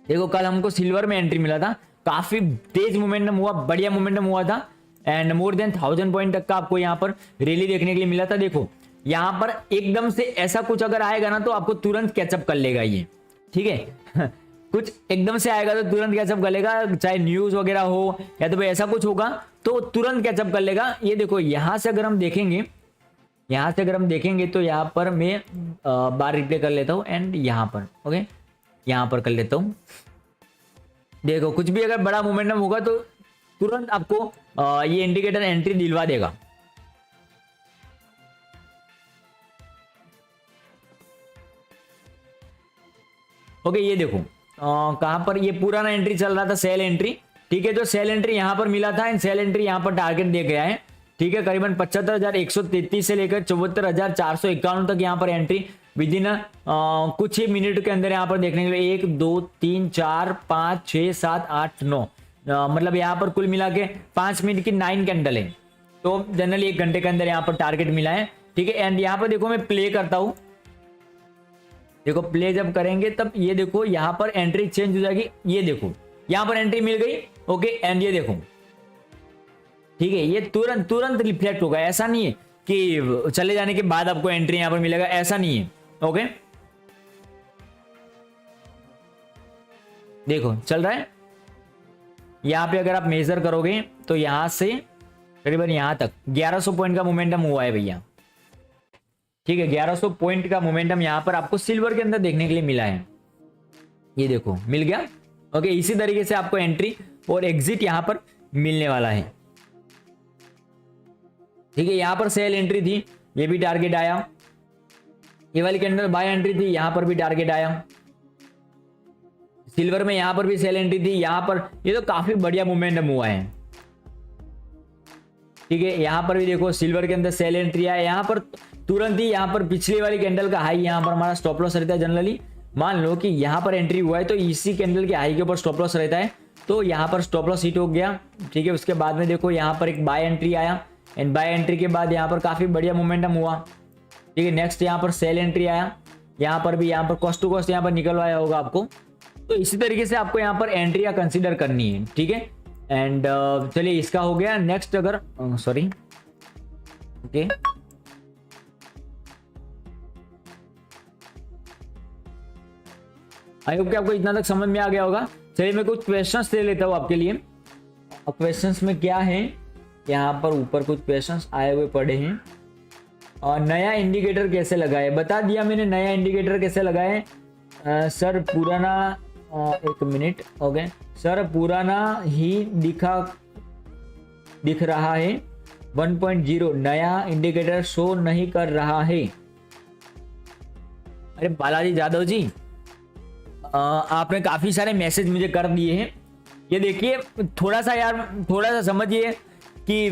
देखो कल हमको सिल्वर में एंट्री मिला था, काफी तेज मोमेंटम हुआ, बढ़िया मोमेंटम हुआ था एंड मोर देन 1000 पॉइंट तक का आपको यहाँ पर रैली देखने के लिए मिला था। देखो यहाँ पर एकदम से ऐसा कुछ अगर आएगा ना तो आपको तुरंत कैचअप कर लेगा ये। ठीक है कुछ एकदम से आएगा तो तुरंत कैचअप कर लेगा, चाहे न्यूज वगैरह हो या तो भाई ऐसा कुछ होगा तो तुरंत कैचअप कर लेगा। ये देखो यहाँ से अगर हम देखेंगे, यहाँ से अगर हम देखेंगे तो यहाँ पर मैं बार रिप्ले कर लेता हूँ एंड यहाँ पर ओके यहाँ पर कर लेता हूँ। देखो कुछ भी अगर बड़ा मोमेंटम होगा तो तुरंत आपको ये इंडिकेटर एंट्री दिलवा देगा। ओके ये देखो कहां पर ये पुराना एंट्री चल रहा था, सेल एंट्री। ठीक है, जो सेल एंट्री यहां पर मिला था एंड सेल एंट्री यहां पर टारगेट दे गया है। ठीक है, करीबन 75,133 से लेकर 74,451 तक यहाँ पर एंट्री विद इन कुछ ही मिनट के अंदर यहाँ पर देखने के लिए 1 2 3 4 5 6 7 8 9 मतलब यहाँ पर कुल मिला के 5 मिनट की 9 कैंडल है, तो जनरली 1 घंटे के अंदर यहाँ पर टारगेट मिला है। ठीक है, एंड यहाँ पर देखो मैं प्ले करता हूँ। देखो प्ले जब करेंगे तब ये देखो यहाँ पर एंट्री चेंज हो जाएगी। ये देखो यहाँ पर एंट्री मिल गई। ओके एंड ये देखो ठीक है, ये तुरंत तुरंत रिफ्लेक्ट होगा, ऐसा नहीं है कि चले जाने के बाद आपको एंट्री यहाँ पर मिलेगा, ऐसा नहीं है। ओके देखो चल रहा है, यहाँ पे अगर आप मेजर करोगे तो यहां से करीबन यहां तक 1100 पॉइंट का मोमेंटम हुआ है भैया। ठीक है, 1100 पॉइंट का मोमेंटम यहां पर आपको सिल्वर के अंदर देखने के लिए मिला है। ये देखो मिल गया। ओके, इसी तरीके से आपको एंट्री और एग्जिट यहां पर मिलने वाला है। ठीक है, यहां पर सेल एंट्री थी, ये भी टारगेट आया। ये वाली कैंडल बाय एंट्री थी, यहां पर भी टारगेट आया। सिल्वर में यहां पर भी सेल एंट्री थी, यहां पर ये तो काफी बढ़िया मोमेंटम हुआ है। ठीक है, यहां पर भी देखो सिल्वर के अंदर सेल एंट्री आया, यहां पर तुरंत ही यहां पर पिछली वाली कैंडल का हाई, यहां पर हमारा स्टॉप लॉस रहता है। जनरली मान लो कि यहां पर एंट्री हुआ है तो इसी कैंडल के हाई के ऊपर स्टॉप लॉस रहता है, तो यहां पर स्टॉप लॉस हिट हो गया। ठीक है, उसके बाद में देखो यहां पर एक बाय एंट्री आया एंड बाय एंट्री के बाद यहां पर काफी बढ़िया मोमेंटम हुआ। ठीक है, नेक्स्ट यहां पर सेल एंट्री आया, यहां पर भी यहां पर कॉस्ट टू कॉस्ट यहां पर निकलवाया होगा आपको। तो इसी तरीके से आपको यहाँ पर एंट्रियां कंसीडर करनी है। ठीक है, एंड चलिए इसका हो गया। नेक्स्ट अगर सॉरी ओके आई होप कि आपको इतना तक समझ में आ गया होगा। चलिए मैं कुछ क्वेश्चंस ले लेता हूँ आपके लिए। क्वेश्चंस में क्या है, यहाँ पर ऊपर कुछ क्वेश्चंस आए हुए पड़े हैं। और नया इंडिकेटर कैसे लगाए, बता दिया मैंने नया इंडिकेटर कैसे लगाए। सर पुराना एक मिनट ओके सर पुराना ही दिख रहा है 1.0 नया इंडिकेटर शो नहीं कर रहा है। अरे बालाजी यादव जी, आपने काफी सारे मैसेज मुझे कर दिए हैं। ये देखिए थोड़ा सा यार थोड़ा सा समझिए कि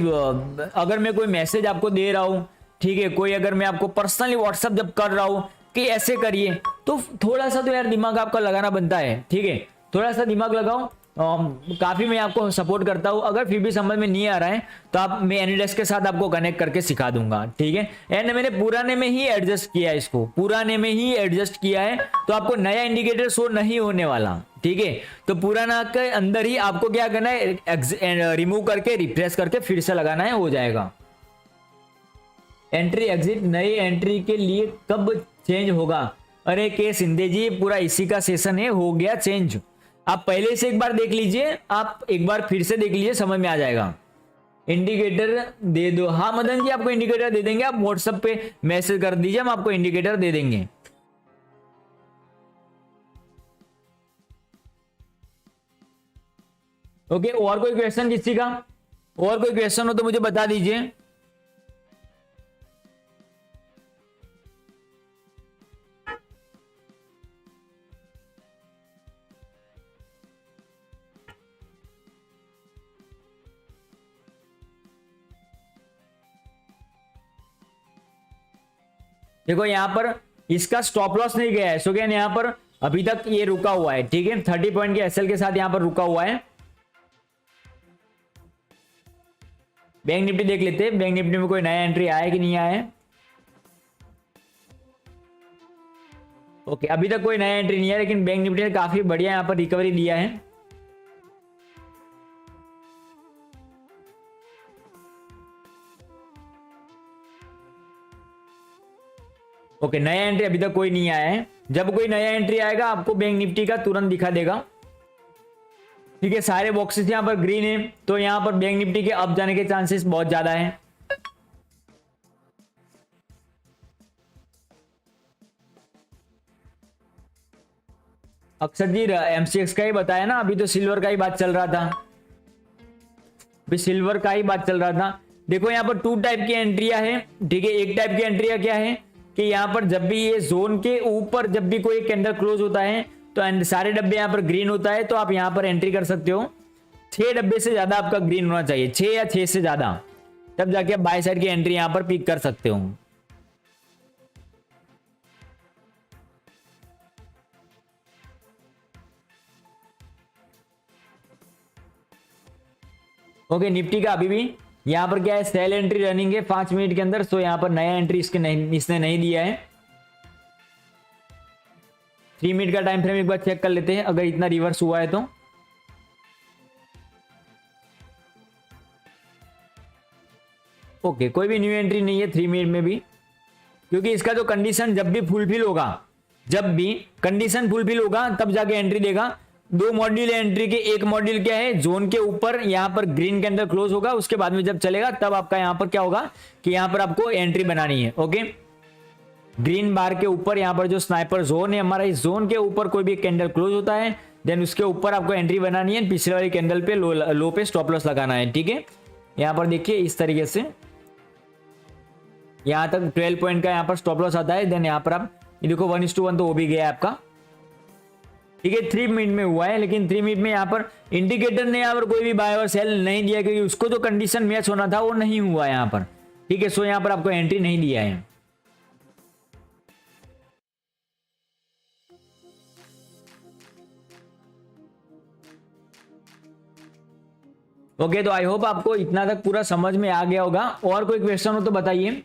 अगर मैं कोई मैसेज आपको दे रहा हूं, ठीक है, कोई अगर मैं आपको पर्सनली व्हाट्सएप जब कर रहा हूं कि ऐसे करिए, तो थोड़ा सा तो यार दिमाग आपका लगाना बनता है। ठीक है, थोड़ा सा दिमाग लगाओ। काफी मैं आपको सपोर्ट करता हूं। अगर फिर भी समझ में नहीं आ रहा है तो आप मैं एनीडेस्क के साथ आपको कनेक्ट करके सिखा दूंगा। ठीक है, एंड मैंने पुराने में ही एडजस्ट किया है, इसको पुराने में ही एडजस्ट किया है, तो आपको नया इंडिकेटर शो नहीं होने वाला। ठीक है, तो पुराना के अंदर ही आपको क्या करना है, रिमूव करके रिफ्रेश करके फिर से लगाना है, हो जाएगा। एंट्री एग्जिट नई एंट्री के लिए कब चेंज होगा? अरे के सिंधे जी, पूरा इसी का सेशन है, हो गया चेंज। आप पहले से एक बार देख लीजिए, आप एक बार फिर से देख लीजिए, समझ में आ जाएगा। इंडिकेटर दे दो। हाँ मदन जी, आपको इंडिकेटर दे देंगे, आप व्हाट्सएप पे मैसेज कर दीजिए, हम आपको इंडिकेटर दे देंगे। ओके, और कोई क्वेश्चन किसी का? और कोई क्वेश्चन हो तो मुझे बता दीजिए। देखो यहाँ पर इसका स्टॉप लॉस नहीं गया है, सो क्या यहाँ पर अभी तक ये रुका हुआ है, ठीक है, 30 पॉइंट के एसएल के साथ यहाँ पर रुका हुआ है। बैंक निफ्टी देख लेते हैं, बैंक निफ्टी में कोई नया एंट्री आया कि नहीं आया है। ओके, अभी तक कोई नया एंट्री नहीं है, लेकिन बैंक निफ्टी ने काफी बढ़िया यहाँ पर रिकवरी दिया है। ओके, नया एंट्री अभी तक कोई नहीं आया है। जब कोई नया एंट्री आएगा आपको बैंक निफ्टी का तुरंत दिखा देगा, ठीक है। सारे बॉक्सेस यहाँ पर ग्रीन है, तो यहाँ पर बैंक निफ्टी के अप जाने के चांसेस बहुत ज्यादा है। अक्षर जी एमसीएक्स का ही बताया ना, अभी तो सिल्वर का ही बात चल रहा था, अभी सिल्वर का ही बात चल रहा था। देखो यहाँ पर 2 टाइप की एंट्रियां है, ठीक है। एक टाइप की एंट्रियां क्या है कि यहाँ पर जब भी ये जोन के ऊपर जब भी कोई कैंडल क्लोज होता है तो सारे डब्बे यहाँ पर ग्रीन होता है, तो आप यहाँ पर एंट्री कर सकते हो। 6 डब्बे से ज्यादा आपका ग्रीन होना चाहिए, 6 या 6 से ज्यादा, तब जाके आप बाय साइड की एंट्री यहाँ पर पिक कर सकते हो। ओके, निफ्टी का अभी भी यहाँ पर क्या है, सेल एंट्री रनिंग है 5 मिनट के अंदर, सो यहाँ पर नया एंट्री इसने नहीं दिया है। 3 मिनट का टाइम फ्रेम एक बार चेक कर लेते हैं, अगर इतना रिवर्स हुआ है तो। ओके, कोई भी न्यू एंट्री नहीं है 3 मिनट में भी, क्योंकि इसका जो कंडीशन जब भी फुलफिल होगा, जब भी कंडीशन फुलफिल होगा तब जाके एंट्री देगा। 2 मॉड्यूल एंट्री के, एक मॉड्यूल क्या है, जोन के ऊपर यहाँ पर ग्रीन के अंदर क्लोज होगा, उसके बाद में जब चलेगा तब आपका यहाँ पर क्या होगा कि यहाँ पर आपको एंट्री बनानी है। ओके, ग्रीन बार के ऊपर यहाँ पर जो स्नाइपर जोन है हमारा, इस जोन के ऊपर कोई भी कैंडल क्लोज होता है, देन उसके ऊपर आपको एंट्री बनानी है, पिछले वाली कैंडल पे लो पे स्टॉप लॉस लगाना है, ठीक है। यहाँ पर देखिए इस तरीके से यहाँ तक 12 पॉइंट का यहाँ पर स्टॉप लॉस आता है, देन यहाँ पर आप ये देखो 1:1 तो वो भी गया है आपका, ठीक है। 3 मिनट में हुआ है, लेकिन 3 मिनट में यहाँ पर इंडिकेटर ने यहाँ पर कोई भी बाय और सेल नहीं दिया, क्योंकि उसको जो कंडीशन मैच होना था वो नहीं हुआ यहाँ पर, ठीक है। सो यहाँ पर आपको एंट्री नहीं दिया है। ओके, तो आई होप आपको इतना तक पूरा समझ में आ गया होगा। और कोई क्वेश्चन हो तो बताइए,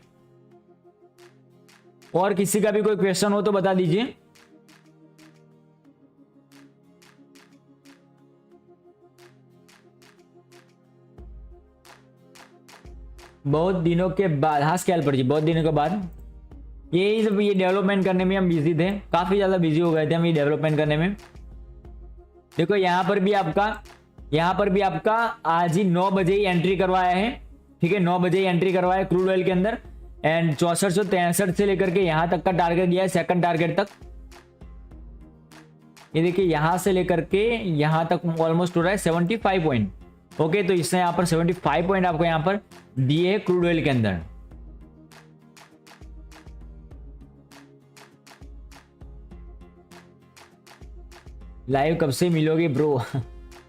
और किसी का भी कोई क्वेश्चन हो तो बता दीजिए। बहुत दिनों के बाद, हाँ स्कैल्पर जी, बहुत दिनों के बाद यही सब, ये डेवलपमेंट करने में हम बिजी थे, काफी ज्यादा बिजी हो गए थे हम ये डेवलपमेंट करने में। देखो यहाँ पर भी आपका आज ही 9 बजे ही एंट्री करवाया है, ठीक है। 9 बजे ही एंट्री करवाया क्रूड ऑयल के अंदर, एंड 6463 से लेकर के यहाँ तक का टारगेट दिया है, सेकंड टारगेट तक। ये देखिए यहाँ से लेकर के यहाँ तक ऑलमोस्ट हो रहा है 75 पॉइंट। ओके, तो इसने यहाँ पर 75 पॉइंट आपको यहाँ पर दिए है क्रूड ऑयल के अंदर। लाइव कब से मिलोगे ब्रो?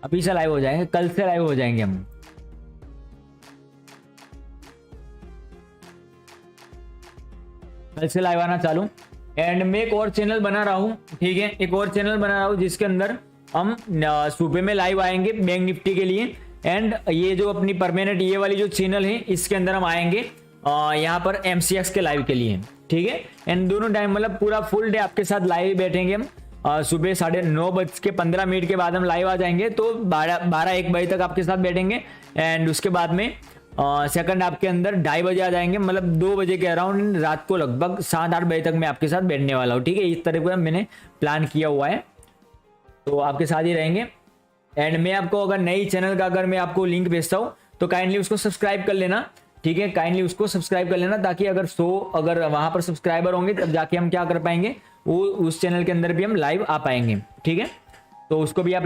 अभी से लाइव हो जाएंगे, कल से लाइव हो जाएंगे हम। कल से लाइव आना चालू। एंड मैं एक और चैनल बना रहा हूँ, ठीक है, एक और चैनल बना रहा हूँ जिसके अंदर हम सुबह में लाइव आएंगे बैंक निफ्टी के लिए। एंड ये जो अपनी परमानेंट ये वाली जो चैनल है इसके अंदर हम आएंगे यहाँ पर एमसीएक्स के लाइव के लिए, ठीक है। एंड दोनों टाइम मतलब पूरा फुल डे आपके साथ लाइव बैठेंगे हम। सुबह 9:15 के बाद हम लाइव आ जाएंगे, तो 12-1 बजे तक आपके साथ बैठेंगे। एंड उसके बाद में सेकंड आपके अंदर 2:30 बजे आ जाएंगे, मतलब 2 बजे के अराउंड रात को लगभग 7-8 बजे तक मैं आपके साथ बैठने वाला हूँ, ठीक है। इस तरह का मैंने प्लान किया हुआ है, तो आपके साथ ही रहेंगे। एंड मैं आपको अगर नई चैनल का अगर मैं आपको लिंक भेजता हूँ तो काइंडली उसको सब्सक्राइब कर लेना, ठीक है। काइंडली उसको सब्सक्राइब कर लेना, ताकि अगर वहां पर सब्सक्राइबर होंगे तब जाके हम क्या कर पाएंगे, वो उस चैनल के अंदर भी हम लाइव आ पाएंगे, ठीक है। तो उसको भी आप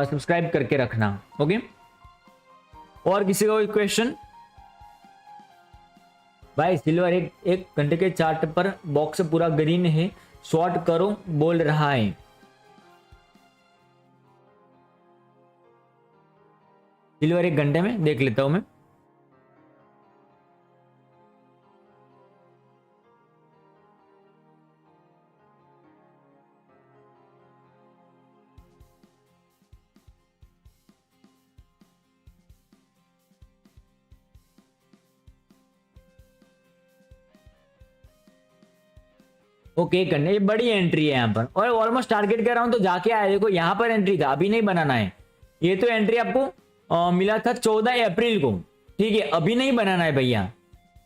सब्सक्राइब करके रखना, ओके। और किसी का कोई क्वेश्चन? भाई सिल्वर एक घंटे के चार्ट पर बॉक्स पूरा ग्रीन है, शॉर्ट करो बोल रहा है। सिल्वर 1 घंटे में देख लेता हूं मैं। ओके करने, ये बड़ी एंट्री है यहाँ पर और ऑलमोस्ट टारगेट कर रहा हूँ तो जाके आया। देखो यहाँ पर एंट्री था, अभी नहीं बनाना है। ये तो एंट्री आपको मिला था 14 अप्रैल को, ठीक है, अभी नहीं बनाना है भैया।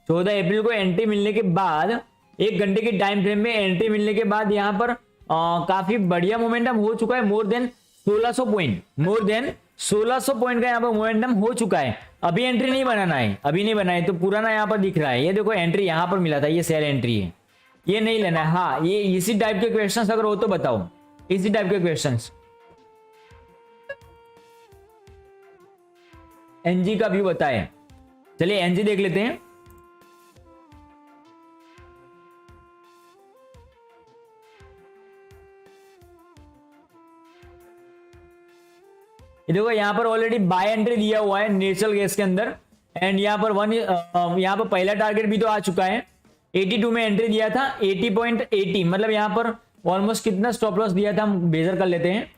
14 अप्रैल को एंट्री मिलने के बाद 1 घंटे की टाइम फ्रेम में एंट्री मिलने के बाद यहाँ पर काफी बढ़िया मोमेंटम हो चुका है। More than 1600 point, more than 1600 point का यहाँ पर मोमेंटम हो चुका है। अभी एंट्री नहीं बनाना है, अभी नहीं बनाए तो पुराना यहाँ पर दिख रहा है। ये देखो एंट्री यहाँ पर मिला था, ये सेल एंट्री है, ये नहीं लेना है। हाँ, ये इसी टाइप के क्वेश्चंस अगर हो तो बताओ, इसी टाइप के क्वेश्चंस। एनजी का व्यू बताए, चलिए एनजी देख लेते हैं। ये देखो यहाँ पर ऑलरेडी बाय एंट्री दिया हुआ है नेचुरल गैस के अंदर। एंड यहाँ पर यहाँ पर पहला टारगेट भी तो आ चुका है। 82 में एंट्री दिया था, 80.80 मतलब यहाँ पर ऑलमोस्ट कितना स्टॉप लॉस दिया था, हम बेजर कर लेते हैं।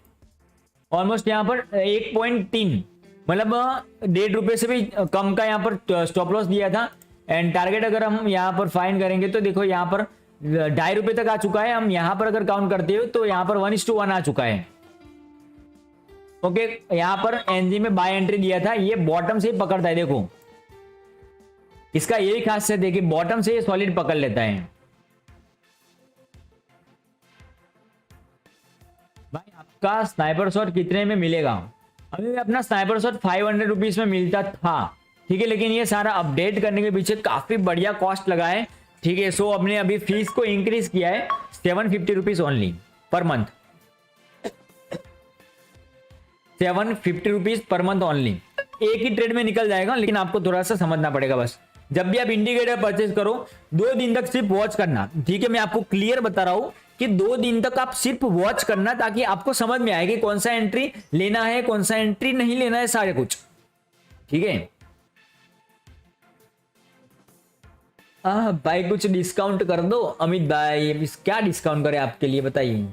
ऑलमोस्ट यहाँ पर 1.3 मतलब 1.5 रुपए से भी कम का यहाँ पर स्टॉप लॉस दिया था। एंड टारगेट अगर हम यहाँ पर फाइंड करेंगे तो देखो यहाँ पर 2.5 रुपए तक आ चुका है। हम यहाँ पर अगर काउंट करते हो तो यहाँ पर 1:1 आ चुका है। ओके, यहाँ पर एनजी में बाय एंट्री दिया था, ये बॉटम से ही पकड़ता है। देखो इसका यही खासियत है कि बॉटम से ये सॉलिड पकड़ लेता है। भाई आपका स्नाइपर शॉट कितने में मिलेगा? अभी अपना स्नाइपर शॉट 500 रुपीज में मिलता था, ठीक है, लेकिन ये सारा अपडेट करने के पीछे काफी बढ़िया कॉस्ट लगा है, ठीक है। सो हमने अभी फीस को इंक्रीज किया है 750 rupees only per month, 750 rupees per month only. एक ही ट्रेड में निकल जाएगा, लेकिन आपको थोड़ा सा समझना पड़ेगा। बस जब भी आप इंडिकेटर परचेज करो 2 दिन तक सिर्फ वॉच करना, ठीक है। मैं आपको क्लियर बता रहा हूं कि 2 दिन तक आप सिर्फ वॉच करना, ताकि आपको समझ में आए कि कौन सा एंट्री लेना है, कौन सा एंट्री नहीं लेना है, सारे कुछ, ठीक है। भाई कुछ डिस्काउंट कर दो अमित भाई, क्या डिस्काउंट करे आपके लिए बताइए।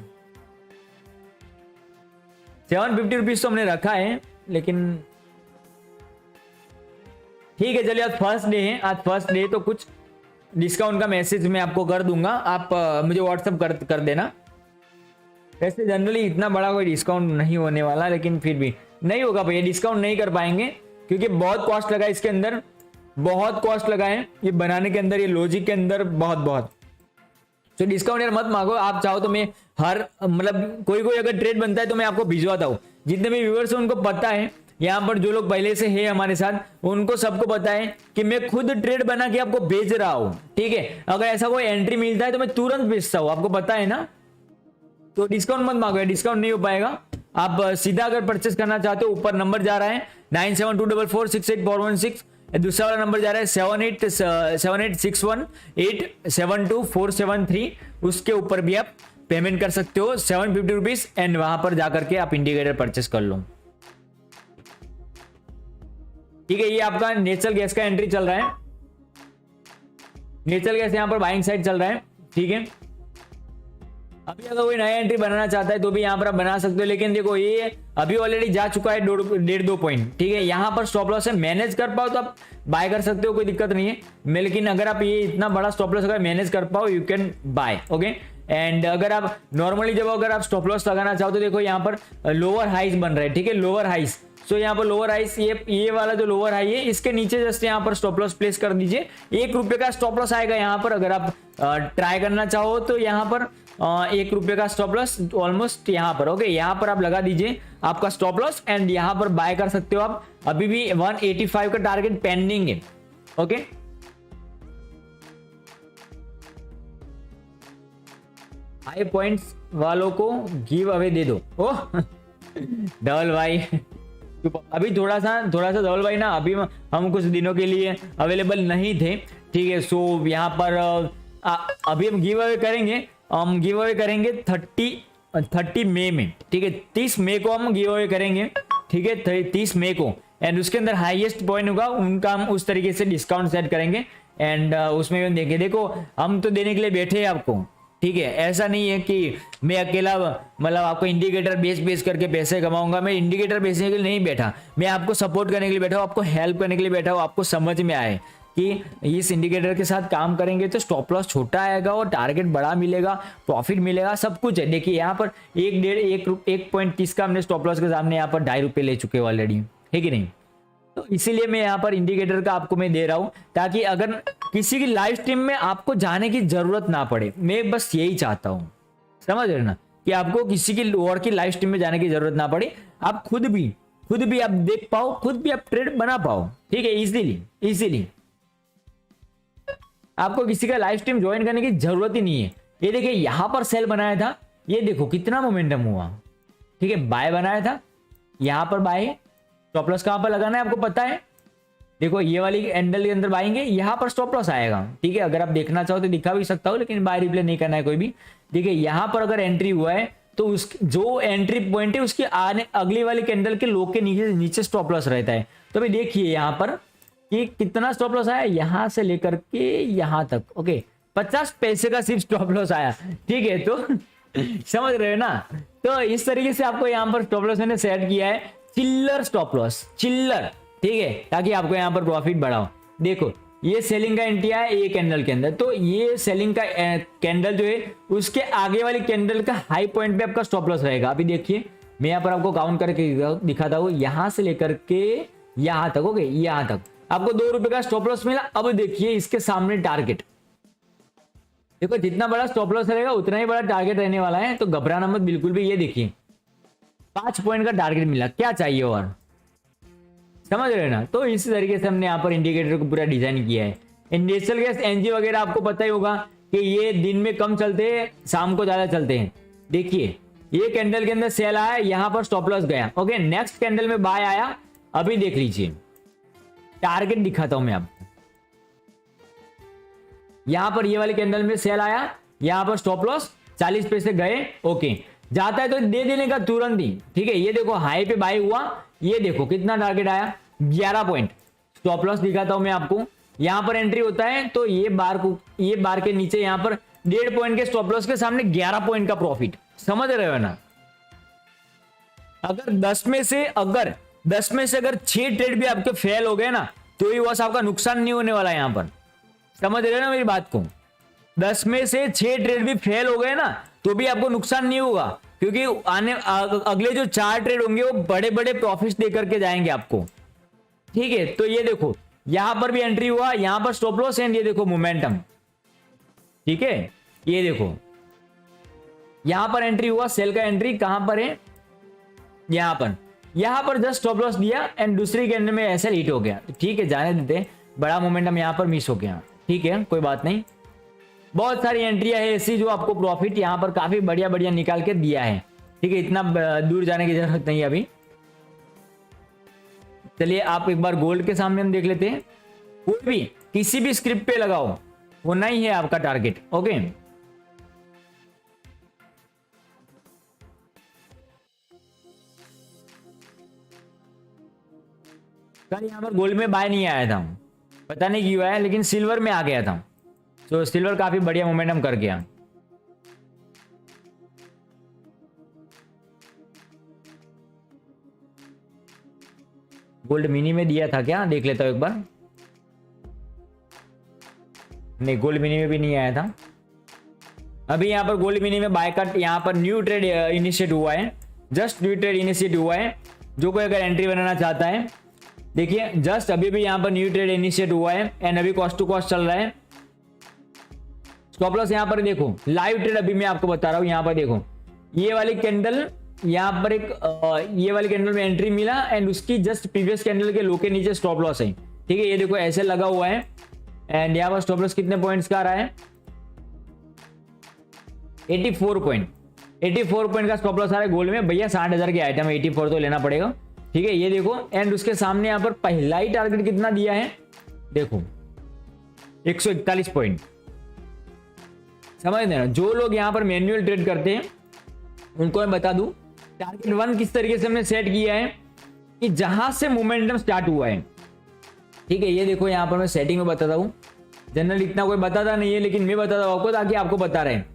750 रुपीज तो हमने रखा है, लेकिन ठीक है चलिए। आज फर्स्ट डे है, आज फर्स्ट डे तो कुछ डिस्काउंट का मैसेज मैं आपको कर दूंगा, आप मुझे व्हाट्सएप कर देना। वैसे जनरली इतना बड़ा कोई डिस्काउंट नहीं होने वाला, लेकिन फिर भी नहीं होगा भैया, डिस्काउंट नहीं कर पाएंगे क्योंकि बहुत कॉस्ट लगा है इसके अंदर, बहुत कॉस्ट लगा है ये बनाने के अंदर, ये लॉजिक के अंदर बहुत। तो डिस्काउंट यार मत मांगो। आप चाहो तो मैं हर मतलब कोई अगर ट्रेड बनता है तो मैं आपको भिजवाता हूँ। जितने भी व्यूअर्स हैं उनको पता है, यहाँ पर जो लोग पहले से है हमारे साथ, उनको सबको पता है कि मैं खुद ट्रेड बना के आपको भेज रहा हूँ, ठीक है। अगर ऐसा कोई एंट्री मिलता है तो मैं तुरंत भेजता हूँ, आपको पता है ना। तो डिस्काउंट मत मांगो, डिस्काउंट नहीं हो पाएगा। आप सीधा अगर परचेस करना चाहते हो, ऊपर नंबर जा रहा है 9724468416, दूसरा वाला नंबर जा रहा है 7861872473, उसके ऊपर भी आप पेमेंट कर सकते हो 750 रुपीज, एंड वहां पर जाकर के आप इंडिकेटर परचेस कर लो, ठीक है। ये आपका नेचुरल गैस का एंट्री चल रहा है, नेचुरल गैस यहाँ पर बाइंग साइड चल रहा है, ठीक है। अभी अगर कोई नया एंट्री बनाना चाहता है तो भी यहाँ पर आप बना सकते हो, लेकिन देखो ये अभी ऑलरेडी जा चुका है 1.5-2 पॉइंट, ठीक है। यहाँ पर स्टॉप लॉस है, मैनेज कर पाओ तो आप बाय कर सकते हो, कोई दिक्कत नहीं है। लेकिन अगर आप ये इतना बड़ा स्टॉप लॉस अगर मैनेज कर पाओ, you can buy, okay. And अगर आप नॉर्मली जब अगर आप स्टॉप लॉस लगाना चाहो तो देखो यहाँ पर लोअर हाइस बन रहा है, ठीक है, लोअर हाइस। सो यहाँ पर लोअर हाइस, ये वाला जो लोअर हाई है, इसके नीचे जस्ट यहाँ पर स्टॉप लॉस प्लेस कर दीजिए। 1 रुपए का स्टॉप लॉस आएगा यहाँ पर, अगर आप ट्राई करना चाहो तो यहाँ पर 1 रुपए का स्टॉप लॉस ऑलमोस्ट यहाँ पर, ओके। यहाँ पर आप लगा दीजिए आपका स्टॉप लॉस, एंड यहाँ पर बाय कर सकते हो आप। अभी भी 185 का टारगेट पेंडिंग है, ओके। हाई पॉइंट्स वालों को गिव अवे दे दो। ओह धवल भाई, अभी थोड़ा सा धवल भाई ना, अभी हम कुछ दिनों के लिए अवेलेबल नहीं थे, ठीक है। सो यहाँ पर अभी हम गिव अवे करेंगे, हम गिव अवे करेंगे 30 मई में, ठीक है। 30 मई को हम गिव अवे करेंगे, ठीक है, 30 मई को। एंड उसके अंदर हाईएस्ट पॉइंट होगा उनका, हम उस तरीके से डिस्काउंट सेट करेंगे। एंड उसमें हम देखें, देखो हम तो देने के लिए बैठे हैं आपको, ठीक है। ऐसा नहीं है कि मैं अकेला मतलब आपको इंडिकेटर बेच करके पैसे कमाऊंगा। मैं इंडिकेटर बेचने के लिए नहीं बैठा, मैं आपको सपोर्ट करने के लिए बैठा हूँ, आपको हेल्प करने के लिए बैठा हूँ, आपको समझ में आए, कि इस इंडिकेटर के साथ काम करेंगे तो स्टॉप लॉस छोटा आएगा और टारगेट बड़ा मिलेगा, प्रॉफिट मिलेगा, सब कुछ है। देखिए यहाँ पर 1.30 का हमने स्टॉप लॉस के सामने यहाँ पर ₹2.5 ले चुके हो ऑलरेडी, है कि नहीं। तो इसीलिए मैं यहाँ पर इंडिकेटर का आपको मैं दे रहा हूँ, ताकि अगर किसी की लाइव स्ट्रीम में आपको जाने की जरूरत ना पड़े। मैं बस यही चाहता हूँ, समझ रहे ना, कि आपको किसी की और की लाइव स्ट्रीम में जाने की जरूरत ना पड़े। आप खुद भी आप देख पाओ, खुद भी आप ट्रेड बना पाओ, ठीक है, इजीली। आपको किसी का लाइव स्ट्रीम ज्वाइन करने की जरूरत ही नहीं है। ये देखिए यहां पर सेल बनाया था, ये देखो कितना मोमेंटम हुआ, ठीक है। बाय बनाया था, यहां पर बाय, स्टॉप लॉस कहां पर लगाना है आपको पता है। देखो ये वाली कैंडल के अंदर बाएंगे, यहां पर स्टॉप लॉस आएगा, ठीक है। अगर आप देखना चाहो तो दिखा भी सकता हूं, लेकिन बाय रिप्ले नहीं करना है कोई भी। देखिए यहां पर अगर एंट्री हुआ है तो उस जो एंट्री पॉइंट है उसके आने अगली वाली कैंडल के लो के नीचे स्टॉप लॉस रहता है। तो अभी देखिए यहाँ पर कि कितना स्टॉप लॉस आया, यहां से लेकर के यहां तक, ओके, 50 पैसे का सिर्फ स्टॉप लॉस आया, ठीक है। तो समझ रहे हो ना। तो इस तरीके से आपको यहाँ पर स्टॉप लॉस मैंने सेट किया है, चिल्लर स्टॉप लॉस, चिल्लर, ठीक है, ताकि आपको यहाँ पर प्रॉफिट बढ़ाओ। देखो ये सेलिंग का एंट्री है एक कैंडल के अंदर, तो ये सेलिंग का कैंडल जो है उसके आगे वाली कैंडल का हाई पॉइंट पे आपका स्टॉप लॉस रहेगा। अभी देखिए मैं यहाँ पर आपको काउंट करके दिखाता हूँ, यहां से लेकर के यहां तक, ओके, यहां तक आपको ₹2 का स्टॉप लॉस मिला। अब देखिए इसके सामने टारगेट, देखो जितना बड़ा स्टॉप लॉस रहेगा उतना ही बड़ा टारगेट रहने वाला है, तो घबराना मत बिल्कुल भी। ये देखिए 5 पॉइंट का टारगेट मिला, क्या चाहिए और, समझ रहे ना। तो इसी तरीके से हमने यहाँ पर इंडिकेटर को पूरा डिजाइन किया है। इंडस्ट्रियल गैस एनजी वगैरह आपको पता ही होगा कि ये दिन में कम चलते हैं, शाम को ज्यादा चलते हैं। देखिए ये कैंडल के अंदर सेल आया, यहाँ पर स्टॉप लॉस गया, ओके, नेक्स्ट कैंडल में बाय आया। अभी देख लीजिए टारगेट दिखाता हूं मैं आपको, यहां पर ये वाली कैंडल में सेल आया, यहां पर स्टॉप लॉस 40 पैसे गए, ओके, जाता है तो दे देने का तुरंत ही, ठीक है। ये देखो हाई पे बाय हुआ, ये देखो कितना टारगेट आया, 11 पॉइंट। स्टॉप लॉस दिखाता हूं मैं आपको, यहां पर एंट्री होता है तो ये बार के नीचे यहां पर 1.5 पॉइंट के स्टॉप लॉस के सामने 11 पॉइंट का प्रॉफिट, समझ रहे हो ना। अगर 10 में से अगर 6 ट्रेड भी आपके फेल हो गए ना, तो ये बस आपका नुकसान नहीं होने वाला है। यहां पर समझ रहे हो ना मेरी बात को, 10 में से 6 ट्रेड भी फेल हो गए ना तो भी आपको नुकसान नहीं होगा, क्योंकि अगले जो 4 ट्रेड होंगे वो बड़े बड़े प्रॉफिट्स दे करके जाएंगे आपको, ठीक है। तो ये देखो यहां पर भी एंट्री हुआ, यहां पर स्टॉप लॉस एंड ये देखो मोमेंटम, ठीक है। ये देखो यहां पर एंट्री हुआ, सेल का एंट्री कहां पर है, यहां पर जस्ट स्टॉप लॉस दिया एंड दूसरी कैंडल में ऐसे हिट हो गया, ठीक है, जाने देते, बड़ा मोमेंटम यहां पर मिस हो गया, ठीक है, कोई बात नहीं। बहुत सारी एंट्रियां है ऐसी जो आपको प्रॉफिट यहां पर काफी बढ़िया निकाल के दिया है, ठीक है। इतना दूर जाने की जरूरत नहीं है अभी। चलिए आप एक बार गोल्ड के सामने हम देख लेते हैं, कोई भी किसी भी स्क्रिप्ट पे लगाओ वो नहीं है आपका टारगेट, ओके। कल यहां पर गोल्ड में बाय नहीं आया था, पता नहीं क्यों आया, लेकिन सिल्वर में आ गया था, तो सिल्वर काफी बढ़िया मोमेंटम कर गया। गोल्ड मिनी में दिया था क्या, देख लेता हूं एक बार। नहीं, गोल्ड मिनी में भी नहीं आया था। अभी यहां पर गोल्ड मिनी में बाय कट, यहां पर न्यू ट्रेड इनिशिएट हुआ है, जस्ट न्यू ट्रेड इनिशिएट हुआ है। जो कोई अगर एंट्री बनाना चाहता है, देखिए जस्ट अभी भी यहां पर न्यू ट्रेड इनिशिएट हुआ है एंड अभी कॉस्ट टू कॉस्ट चल रहा है। स्टॉप लॉस यहां पर देखो, लाइव ट्रेड अभी मैं आपको बता रहा हूं, यहां पर देखो ये वाली कैंडल, यहां पर एक ये वाली कैंडल में एंट्री मिला एंड उसकी जस्ट प्रीवियस कैंडल के लो के नीचे स्टॉप लॉस है, ठीक है। ये देखो ऐसे लगा हुआ है एंड यहां पर स्टॉप लॉस कितने पॉइंट्स का आ रहा है, 84 पॉइंट का स्टॉप लॉस आ रहा है गोल्ड में। भैया 60,000 की आइटम 84 तो लेना पड़ेगा, ठीक है। ये देखो एंड उसके सामने यहां पर पहला ही टारगेट कितना दिया है, देखो 141 पॉइंट, समझ रहे हैं। जो लोग यहां पर मैन्युअल ट्रेड करते हैं उनको मैं बता दूं, टारगेट 1 किस तरीके से हमने सेट किया है कि जहां से मोमेंटम स्टार्ट हुआ है, ठीक है। ये देखो यहां पर मैं सेटिंग में बताता हूं, जनरल इतना कोई बताता नहीं है, लेकिन मैं बताता हूं आपको ताकि आपको बता रहे हैं।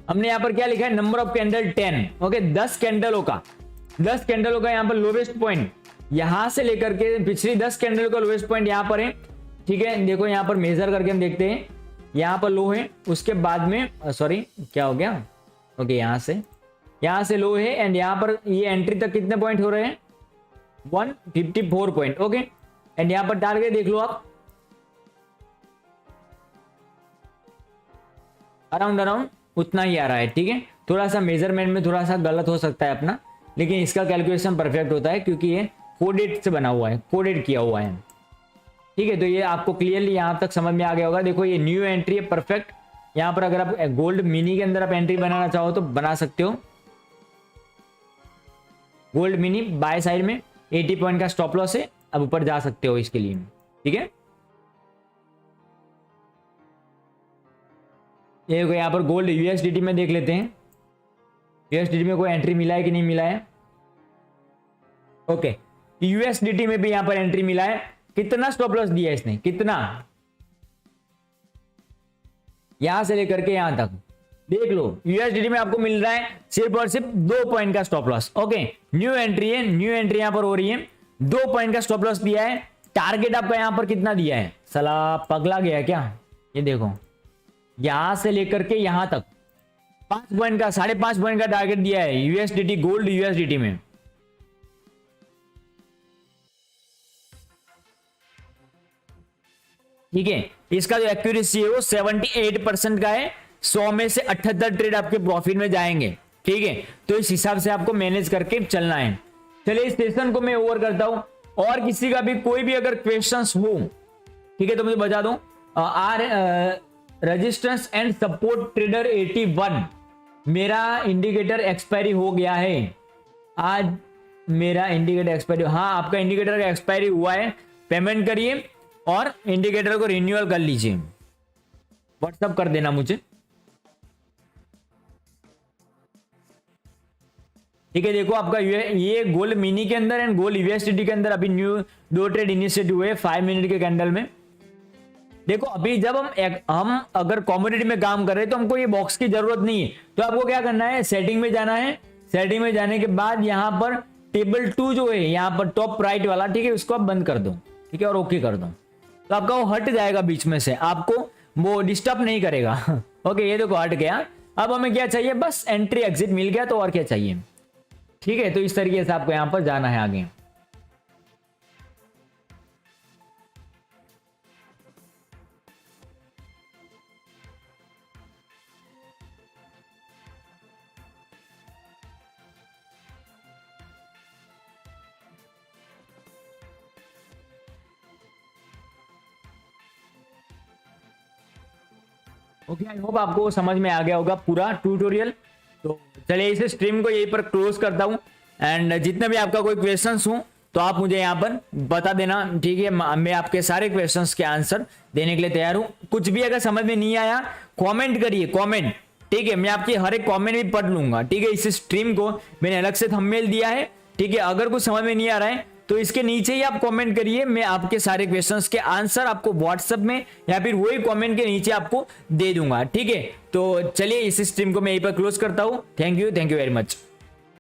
हमने यहां पर क्या लिखा है, नंबर ऑफ कैंडल 10, ओके, 10 कैंडलों का यहां पर लोवेस्ट पॉइंट, यहां से लेकर के पिछली 10 कैंडल का लोवेस्ट पॉइंट यहां पर है, ठीक है, देखो यहाँ पर मेजर करके हम देखते हैं, यहाँ पर लो है, उसके बाद में सॉरी क्या हो गया, ओके यहाँ से लो है, एंड यहाँ पर ये एंट्री तक कितने पॉइंट हो रहे हैं, 154 पॉइंट। ओके, एंड यहाँ पर टारगेट देख लो आप, अराउंड उतना ही आ रहा है। ठीक है, थोड़ा सा मेजरमेंट में थोड़ा सा गलत हो सकता है अपना, लेकिन इसका कैलकुलेशन परफेक्ट होता है क्योंकि ये कोडेड से बना हुआ है, कोडेड किया हुआ है। ठीक है, तो ये आपको क्लियरली यहाँ तक समझ में आ गया होगा। देखो ये न्यू एंट्री है, परफेक्ट। यहाँ पर अगर आप गोल्ड मिनी के अंदर आप एंट्री बनाना चाहो तो बना सकते हो। गोल्ड मिनी बाय साइड में 80 पॉइंट का स्टॉप लॉस है, अब ऊपर जा सकते हो इसके लिए। ठीक है, ये यहाँ पर गोल्ड यूएसडीटी में देख लेते हैं, यूएसडीटी में कोई एंट्री मिला है कि नहीं मिला है। ओके, यूएसडीटी में भी यहाँ पर एंट्री मिला है। कितना स्टॉप लॉस दिया है इसने, कितना, यहां से लेकर के यहां तक देख लो। यूएसडीटी में आपको मिल रहा है सिर्फ और सिर्फ 2 पॉइंट का stop loss. Okay, new entry है, न्यू एंट्री यहां पर हो रही है, 2 पॉइंट का स्टॉप लॉस दिया है। टारगेट आपका यहां पर कितना दिया है, साला पगला गया क्या, ये देखो यहां से लेकर के यहां तक 5 पॉइंट का, 5.5 पॉइंट का टारगेट दिया है यूएसडीटी, गोल्ड यूएसडीटी में। ठीक है, इसका जो एक्यूरेसी है वो 78% का है, 100 में से 78 ट्रेड आपके प्रॉफिट में जाएंगे। ठीक है, तो इस हिसाब से आपको मैनेज करके चलना है। चलिए इस सेशन को मैं ओवर करता हूं, और किसी का भी कोई भी अगर क्वेश्चंस हो, ठीक है, तो मुझे बता दो। R resistance and support trader 81, मेरा इंडिकेटर एक्सपायरी हो गया है आज, मेरा इंडिकेटर एक्सपायरी, हाँ आपका इंडिकेटर का एक्सपायरी हुआ है, पेमेंट करिए और इंडिकेटर को रिन्यूअल कर लीजिए, व्हाट्सअप कर देना मुझे। ठीक है, देखो आपका ये गोल्ड मिनी के अंदर एंड गोल्ड यूएसडीटी के अंदर अभी न्यू 2 ट्रेड इनिशिएट हुए 5 मिनट के कैंडल में। देखो अभी जब हम अगर कॉमोडिटी में काम कर रहे हैं तो हमको ये बॉक्स की जरूरत नहीं है, तो आपको क्या करना है, सेटिंग में जाना है। सेटिंग में जाने के बाद यहां पर टेबल 2 जो है यहां पर टॉप राइट वाला, ठीक है, उसको आप बंद कर दो। ठीक है, और ओके कर दो, तो आपका वो हट जाएगा बीच में से, आपको वो डिस्टर्ब नहीं करेगा। ओके, ये देखो हट गया। अब हमें क्या चाहिए, बस एंट्री एग्जिट मिल गया, तो और क्या चाहिए। ठीक है, तो इस तरीके से आपको यहां पर जाना है आगे। ओके, आई होप आपको समझ में आ गया होगा पूरा ट्यूटोरियल। तो चलिए इस स्ट्रीम को यहीं पर क्लोज करता हूं, एंड जितने भी आपका कोई क्वेश्चंस हो तो आप मुझे यहाँ पर बता देना। ठीक है, मैं आपके सारे क्वेश्चंस के आंसर देने के लिए तैयार हूं। कुछ भी अगर समझ में नहीं आया कमेंट करिए, कमेंट। ठीक है, मैं आपकी हर एक कमेंट भी पढ़ लूंगा। ठीक है, इस स्ट्रीम को मैंने अलग से थंबनेल दिया है। ठीक है, अगर कुछ समझ में नहीं आ रहा है तो इसके नीचे ही आप कमेंट करिए, मैं आपके सारे क्वेश्चंस के आंसर आपको व्हाट्सएप में या फिर वही कमेंट के नीचे आपको दे दूंगा। ठीक है, तो चलिए इस स्ट्रीम को मैं यहीं पर क्लोज करता हूं। Thank you very much.